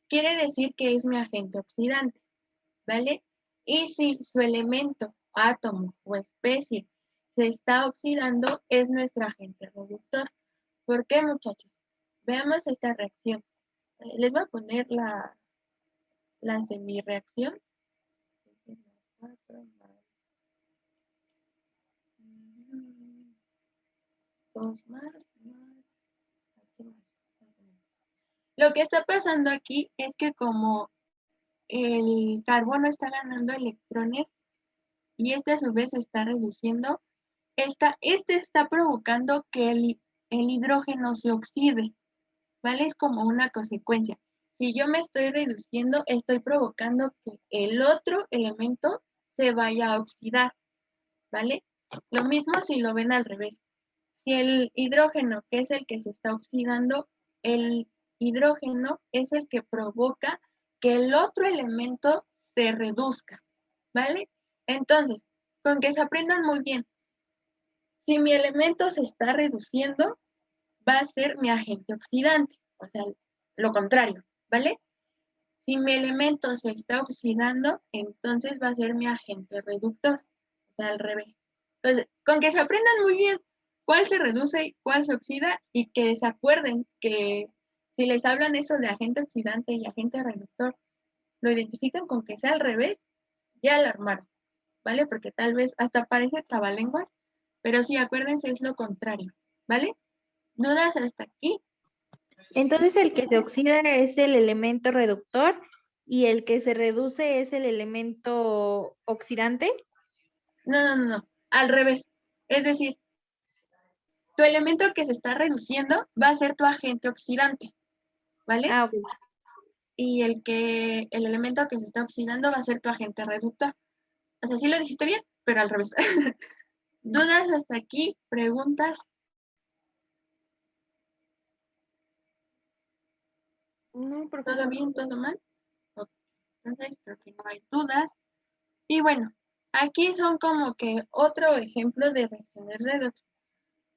quiere decir que es mi agente oxidante, ¿vale? Y si su elemento, átomo o especie se está oxidando, es nuestro agente reductor. ¿Por qué, muchachos? Veamos esta reacción. Les voy a poner la semireacción. 2 más, aquí más. Lo que está pasando aquí es que como el carbono está ganando electrones y este a su vez se está reduciendo, este está provocando que el hidrógeno se oxide, ¿vale? Es como una consecuencia. Si yo me estoy reduciendo, estoy provocando que el otro elemento se vaya a oxidar, ¿vale? Lo mismo si lo ven al revés. Si el hidrógeno, que es el que se está oxidando, el hidrógeno es el que provoca que el otro elemento se reduzca, ¿vale? Entonces, con que se aprendan muy bien, si mi elemento se está reduciendo, va a ser mi agente oxidante, o sea, lo contrario, ¿vale? Si mi elemento se está oxidando, entonces va a ser mi agente reductor, o sea, al revés. Entonces, con que se aprendan muy bien cuál se reduce y cuál se oxida y que se acuerden que si les hablan eso de agente oxidante y agente reductor, lo identifican con que sea al revés, ya lo armaron, ¿vale? Porque tal vez hasta parece trabalenguas, pero sí, acuérdense, es lo contrario, ¿vale? ¿Dudas hasta aquí? Entonces el que se oxida es el elemento reductor y el que se reduce es el elemento oxidante. No, al revés. Es decir, tu elemento que se está reduciendo va a ser tu agente oxidante, ¿vale? Ah, ok. Y el elemento que se está oxidando va a ser tu agente reductor. O sea, sí lo dijiste bien, pero al revés. ¿Dudas hasta aquí? ¿Preguntas? No, por ¿Todo favor. bien? ¿Todo mal? Ok. Entonces, creo que no hay dudas. Y bueno, aquí son como que otro ejemplo de reacciones redox.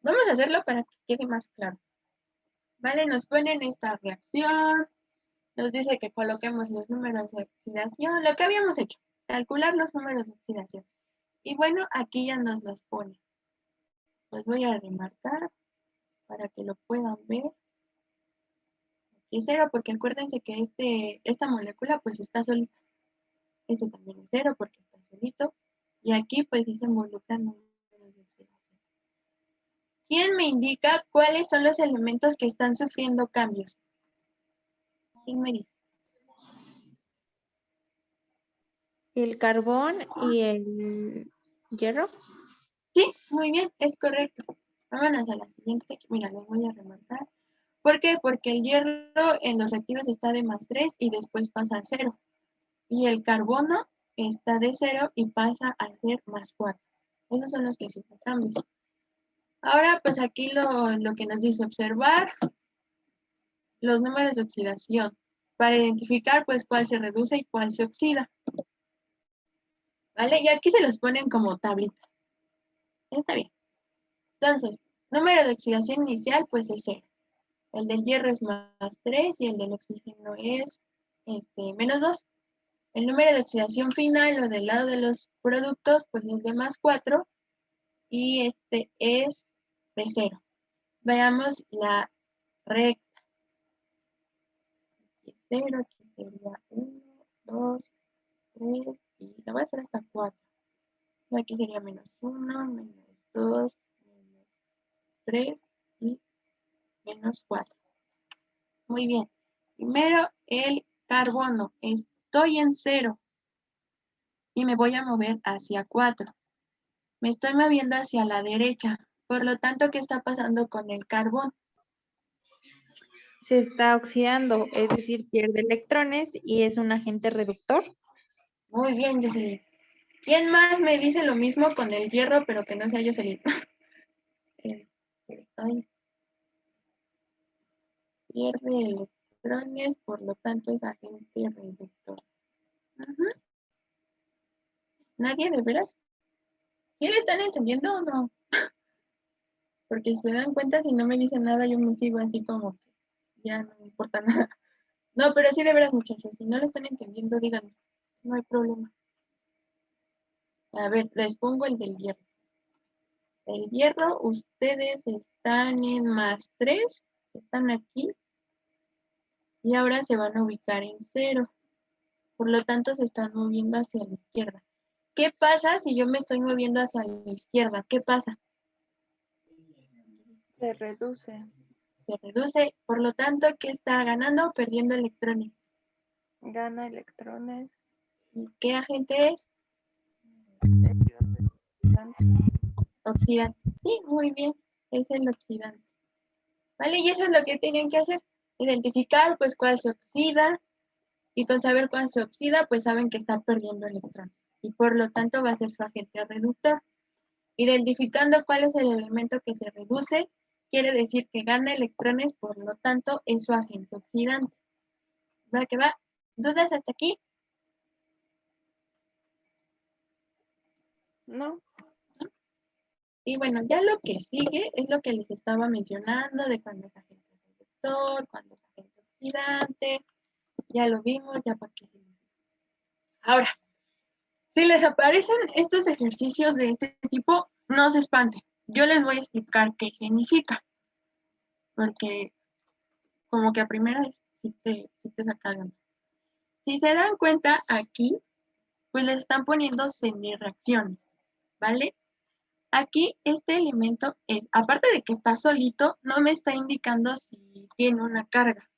Vamos a hacerlo para que quede más claro. ¿Vale? Nos ponen esta reacción. Nos dice que coloquemos los números de oxidación, lo que habíamos hecho, calcular los números de oxidación. Y bueno, aquí ya nos los pone. Los voy a remarcar para que lo puedan ver. Y 0 porque acuérdense que esta molécula pues está solita. Este también es 0 porque está solito. Y aquí pues dice involucran números de oxidación. ¿Quién me indica cuáles son los elementos que están sufriendo cambios? ¿Quién me dice? El carbón y el hierro. Sí, muy bien, es correcto. Vámonos a la siguiente. Mira, les voy a remarcar. ¿Por qué? Porque el hierro en los reactivos está de +3 y después pasa a 0. Y el carbono está de 0 y pasa a ser +4. Esos son los que sufren cambios. Ahora, pues aquí lo que nos dice observar los números de oxidación para identificar pues cuál se reduce y cuál se oxida. ¿Vale? Y aquí se los ponen como tablitas. Está bien. Entonces, número de oxidación inicial pues es 0. El del hierro es +3 y el del oxígeno es -2. El número de oxidación final o del lado de los productos pues es de +4 y este es de 0. Veamos la recta. Aquí es 0, aquí sería 1, 2, 3 y la voy a hacer hasta 4. Aquí sería -1, -2, -3 y -4. Muy bien. Primero el carbono. Estoy en 0 y me voy a mover hacia 4. Me estoy moviendo hacia la derecha. Por lo tanto, ¿qué está pasando con el carbón? Se está oxidando, es decir, pierde electrones y es un agente reductor. Muy bien, Jocelyn. ¿Quién más me dice lo mismo con el hierro, pero que no sea Jocelyn? Ay, pierde electrones, por lo tanto es agente reductor. ¿Nadie de veras? ¿Sí le están entendiendo o no? Porque si se dan cuenta, si no me dicen nada, yo me sigo así como que ya no me importa nada. No, pero sí de veras, muchachos, si no le están entendiendo, díganme. No hay problema. A ver, les pongo el del hierro. El hierro, ustedes están en +3, están aquí, y ahora se van a ubicar en 0. Por lo tanto, se están moviendo hacia la izquierda. ¿Qué pasa si yo me estoy moviendo hacia la izquierda? ¿Qué pasa? Se reduce. se reduce, por lo tanto, ¿qué está ganando o perdiendo electrones? Gana electrones. ¿Y qué agente es? Oxidante. Sí, muy bien, es el oxidante. ¿Vale? Y eso es lo que tienen que hacer. Identificar, pues, cuál se oxida. Y con saber cuál se oxida, pues saben que está perdiendo electrones. Y por lo tanto va a ser su agente reductor. Identificando cuál es el elemento que se reduce, quiere decir que gana electrones, por lo tanto es su agente oxidante. ¿Va que va? ¿Dudas hasta aquí? ¿No? Y bueno, ya lo que sigue es lo que les estaba mencionando de cuando es agente reductor, cuando es agente oxidante. Ya lo vimos, ya para qué. Ahora, si les aparecen estos ejercicios de este tipo, no se espanten. Yo les voy a explicar qué significa. Porque como que a primera vez sí te sacan. Si se dan cuenta aquí, pues le están poniendo semireacciones, ¿vale? Aquí este elemento es, aparte de que está solito, no me está indicando si tiene una carga,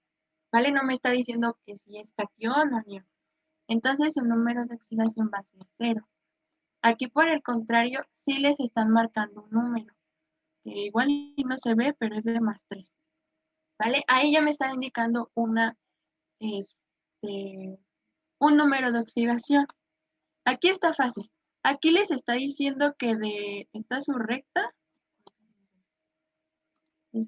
¿vale? No me está diciendo que si es catión o anión. Entonces su número de oxidación va a ser 0. Aquí por el contrario, sí les están marcando un número, que igual no se ve, pero es de +3, ¿vale? Ahí ya me está indicando un número de oxidación. Aquí está fácil. Aquí les está diciendo que está su recta, y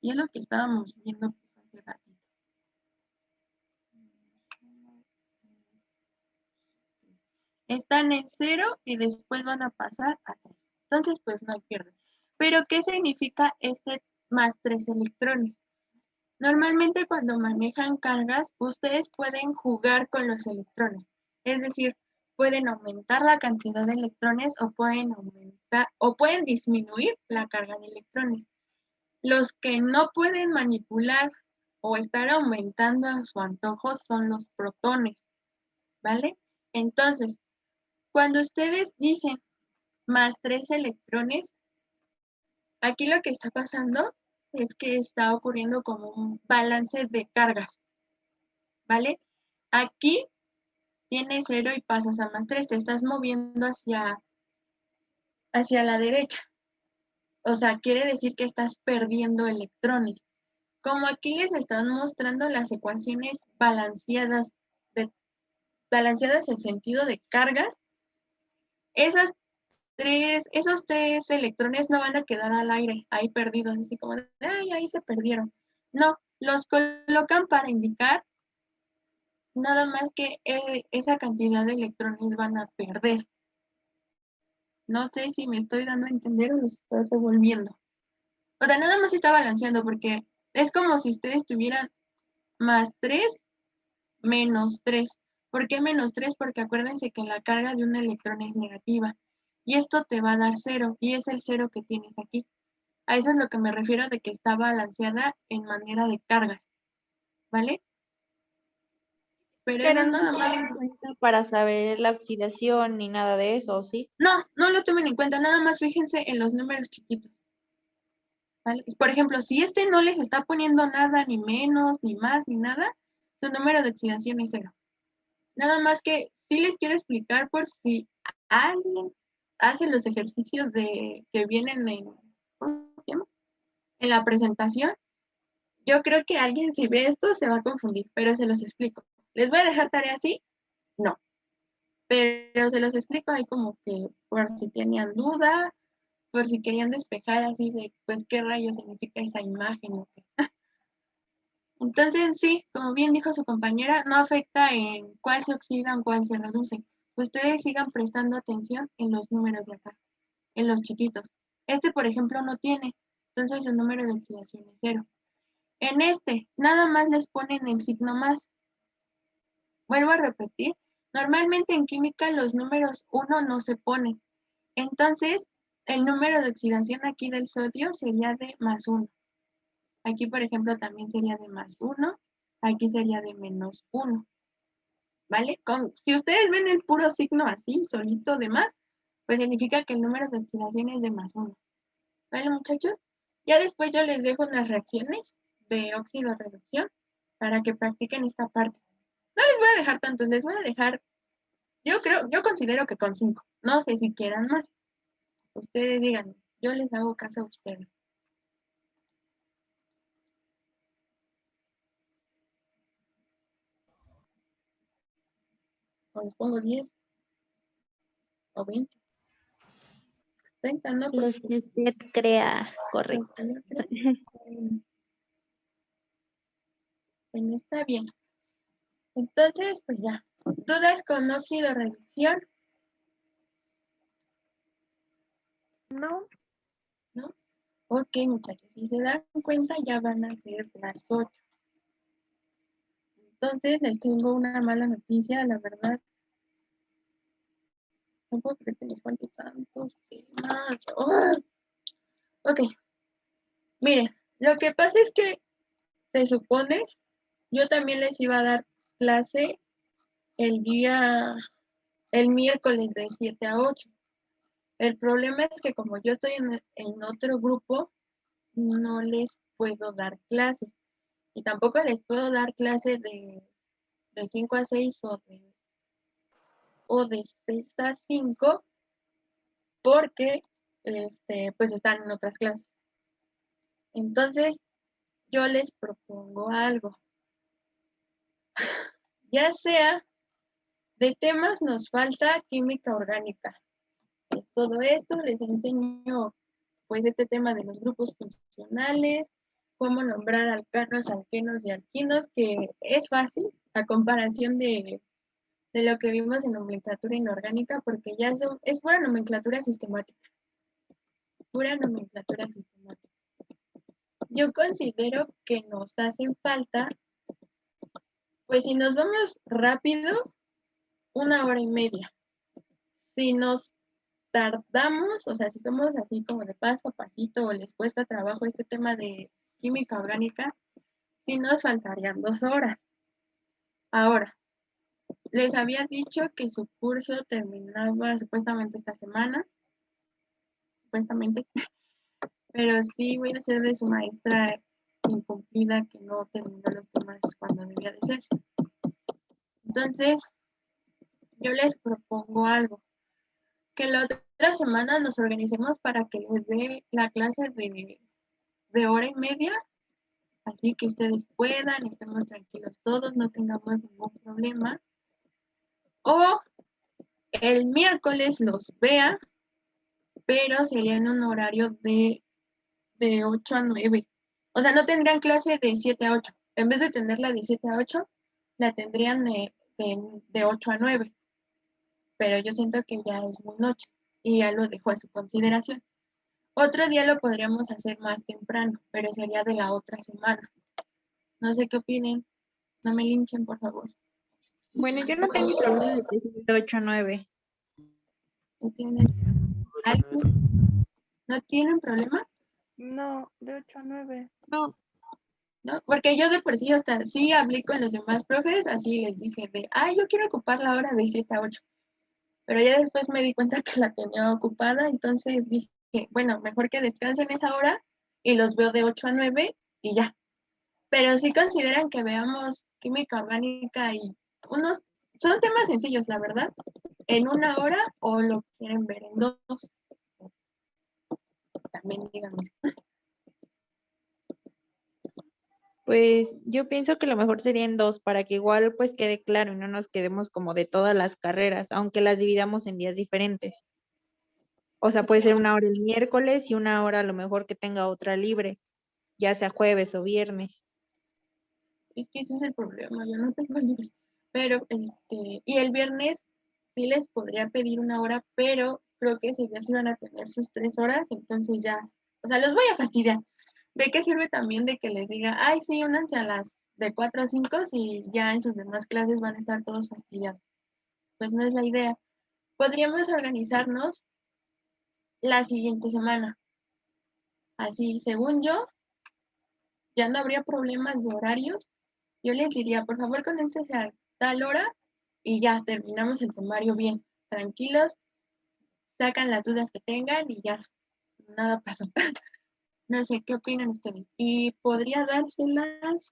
es lo que estábamos viendo hace ratito. Están en 0 y después van a pasar a 3. Entonces, pues no hay pierde. Pero, ¿qué significa este +3 electrones? Normalmente cuando manejan cargas, ustedes pueden jugar con los electrones. Es decir, pueden aumentar la cantidad de electrones o pueden disminuir la carga de electrones. Los que no pueden manipular o estar aumentando a su antojo son los protones, ¿vale? Entonces, cuando ustedes dicen +3 electrones, aquí lo que está pasando es que está ocurriendo como un balance de cargas, ¿vale? Aquí tienes 0 y pasas a +3, te estás moviendo hacia la derecha. O sea, quiere decir que estás perdiendo electrones. Como aquí les están mostrando las ecuaciones balanceadas en sentido de cargas, esos 3 electrones no van a quedar al aire, ahí perdidos, así como de, ay, ahí se perdieron. No, los colocan para indicar nada más que esa cantidad de electrones van a perder. No sé si me estoy dando a entender o lo estoy revolviendo. O sea, nada más está balanceando porque es como si ustedes tuvieran +3 -3. ¿Por qué -3? Porque acuérdense que la carga de un electrón es negativa. Y esto te va a dar 0. Y es el 0 que tienes aquí. A eso es lo que me refiero de que está balanceada en manera de cargas. ¿Vale? Pero eso Pero no nada se más. tiene en cuenta para saber la oxidación ni nada de eso, ¿sí? No, no lo tomen en cuenta. Nada más fíjense en los números chiquitos. ¿Vale? Por ejemplo, si este no les está poniendo nada, ni menos, ni más, ni nada, su número de oxidación es 0. Nada más que sí les quiero explicar por si alguien hace los ejercicios que vienen ¿cómo se llama? En la presentación. Yo creo que alguien si ve esto se va a confundir, pero se los explico. ¿Les voy a dejar tarea así? No. Pero se los explico ahí como que por si tenían duda, por si querían despejar así de, pues, qué rayos significa esa imagen. ¿No? Entonces, sí, como bien dijo su compañera, no afecta en cuál se oxida o cuál se reduce. Ustedes sigan prestando atención en los números de acá, en los chiquitos. Este, por ejemplo, no tiene, entonces el número de oxidación es 0. En este, nada más les ponen el signo más. Vuelvo a repetir, normalmente en química los números 1 no se ponen. Entonces, el número de oxidación aquí del sodio sería de +1. Aquí, por ejemplo, también sería de +1. Aquí sería de -1. ¿vale? Si ustedes ven el puro signo así, solito de más, pues significa que el número de oxidación es de +1. ¿Vale, muchachos? Ya después yo les dejo las reacciones de óxido-reducción para que practiquen esta parte. No les voy a dejar tantos, les voy a dejar, yo considero que con 5. No sé si quieran más. Ustedes digan, yo les hago caso a ustedes. O les pongo 10 o 20. 30, ¿no? Los que usted crea, correcto. Bueno, está bien. Entonces, pues ya. ¿Dudas con óxido-reducción? No, ¿No? Ok, muchachos. Si se dan cuenta, ya van a ser las 8. Entonces, les tengo una mala noticia, la verdad. No puedo creer que les cuente tantos temas. ¡Oh! Ok. Miren, lo que pasa es que se supone, yo también les iba a dar clase el miércoles de 7 a 8. El problema es que como yo estoy en otro grupo, no les puedo dar clase. Y tampoco les puedo dar clase de 5 a 6 o de 6 a 5 porque pues están en otras clases. Entonces, yo les propongo algo. Ya sea de temas nos falta química orgánica. De todo esto les enseño pues este tema de los grupos funcionales, cómo nombrar alcanos, alquenos y alquinos, que es fácil a comparación de lo que vimos en nomenclatura inorgánica, porque ya es pura nomenclatura sistemática. Pura nomenclatura sistemática. Yo considero que nos hacen falta, pues si nos vamos rápido, 1 hora y media. Si nos tardamos, o sea, si somos así como de paso a pasito o les cuesta trabajo este tema de química orgánica, sí nos faltarían 2 horas. Ahora, les había dicho que su curso terminaba supuestamente esta semana, supuestamente, pero sí voy a ser de su maestra incumplida que no terminó los temas cuando debía de ser. Entonces, yo les propongo algo, que la otra semana nos organicemos para que les dé la clase de 1 hora y media, así que ustedes puedan, estemos tranquilos todos, no tengamos ningún problema. O el miércoles los vea, pero sería en un horario de 8 a 9. O sea, no tendrían clase de 7 a 8. En vez de tenerla de 7 a 8, la tendrían de 8 a 9. Pero yo siento que ya es muy noche y ya lo dejo a su consideración. Otro día lo podríamos hacer más temprano, pero sería de la otra semana. No sé qué opinen. No me linchen, por favor. bueno, yo no tengo problema de que sea de 8 a 9. ¿No tienen, ¿alguien? ¿No tienen problema? No, de 8 a 9. No. ¿No? Porque yo de por sí hasta sí hablé con los demás profes, así les dije yo quiero ocupar la hora de 7 a 8. Pero ya después me di cuenta que la tenía ocupada, entonces dije, bueno, mejor que descansen esa hora y los veo de 8 a 9 y ya. Pero sí consideran que veamos química orgánica y son temas sencillos, la verdad, en 1 hora o lo quieren ver en 2. También díganme. Pues yo pienso que lo mejor sería en 2 para que igual pues quede claro y no nos quedemos como de todas las carreras, aunque las dividamos en días diferentes. O sea, puede ser 1 hora el miércoles y 1 hora a lo mejor que tenga otra libre, ya sea jueves o viernes. Es que ese es el problema, yo no tengo libros. Pero, y el viernes sí les podría pedir 1 hora, pero creo que ese día sí van a tener sus 3 horas, entonces ya, o sea, los voy a fastidiar. ¿De qué sirve también de que les diga, sí, únanse a las de 4 a 5 si ya en sus demás clases van a estar todos fastidiados? Pues no es la idea. Podríamos organizarnos la siguiente semana. Así, según yo, ya no habría problemas de horarios. Yo les diría, por favor, conéctense a tal hora y ya terminamos el temario bien, tranquilos, sacan las dudas que tengan y ya, nada pasó. No sé, ¿qué opinan ustedes? Y podría dárselas,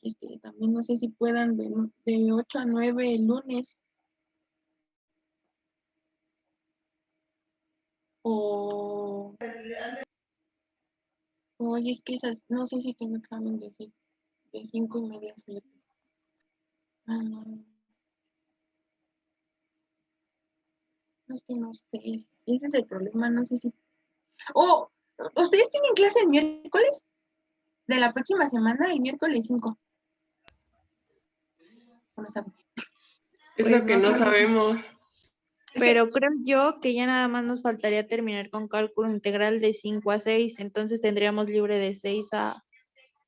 es que también no sé si puedan de 8 a 9 el lunes. O, oye, es que esas, no sé si tengo examen de 5:30 a 7. No, es que no sé. Ese es el problema, no sé si. Oh, ¿ustedes tienen clase el miércoles? De la próxima semana, el miércoles 5. No saben. Es Pues lo que no no sé. sabemos. Pero creo yo que ya nada más nos faltaría terminar con cálculo integral de 5 a 6, entonces tendríamos libre de 6 a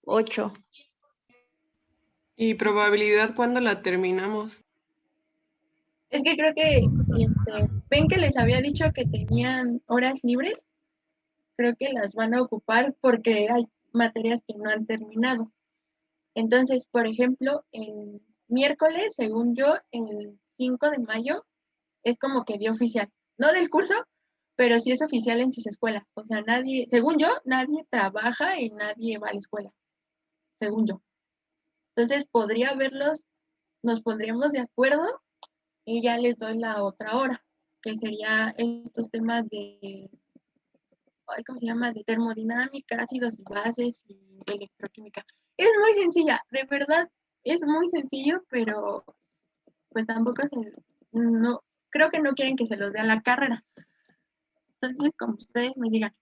8. ¿Y probabilidad cuándo la terminamos? Es que creo que, ven que les había dicho que tenían horas libres, creo que las van a ocupar porque hay materias que no han terminado. Entonces, por ejemplo, el miércoles, según yo, el 5 de mayo, es como que día oficial. No del curso, pero sí es oficial en sus escuelas. O sea, nadie, según yo, nadie trabaja y nadie va a la escuela, según yo. Entonces, podría verlos, nos pondríamos de acuerdo y ya les doy la otra hora, que sería estos temas de, ay, ¿cómo se llama? De termodinámica, ácidos y bases y electroquímica. Es muy sencilla, de verdad, es muy sencillo, pero pues tampoco no, creo que no quieren que se los dé a la carrera. Entonces, como ustedes me digan.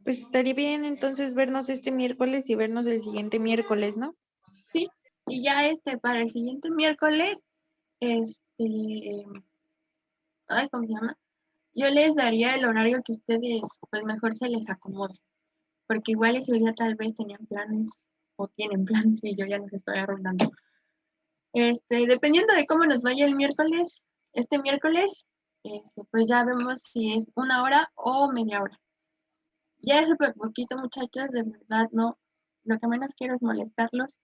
Pues estaría bien entonces vernos este miércoles y vernos el siguiente miércoles, ¿no? Sí, y ya para el siguiente miércoles, ay, ¿cómo se llama? Yo les daría el horario que ustedes, pues mejor se les acomode, porque igual ese día tal vez tenían planes o tienen planes y yo ya los estoy arruinando. Dependiendo de cómo nos vaya el miércoles, este miércoles, pues ya vemos si es 1 hora o media hora. Ya es súper poquito, muchachos, de verdad, no, lo que menos quiero es molestarlos,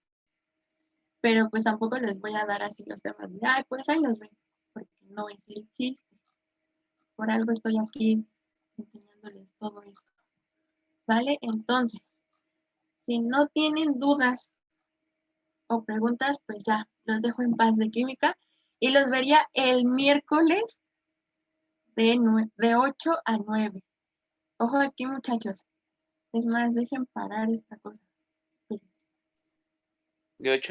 pero pues tampoco les voy a dar así los temas de, ay, pues ahí los ven, porque no es el chiste. Por algo estoy aquí enseñándoles todo esto. ¿Vale? Entonces, si no tienen dudas o preguntas, pues ya, los dejo en paz de química y los vería el miércoles de 8 a 9. Ojo aquí, muchachos. Es más, dejen parar esta cosa. De 8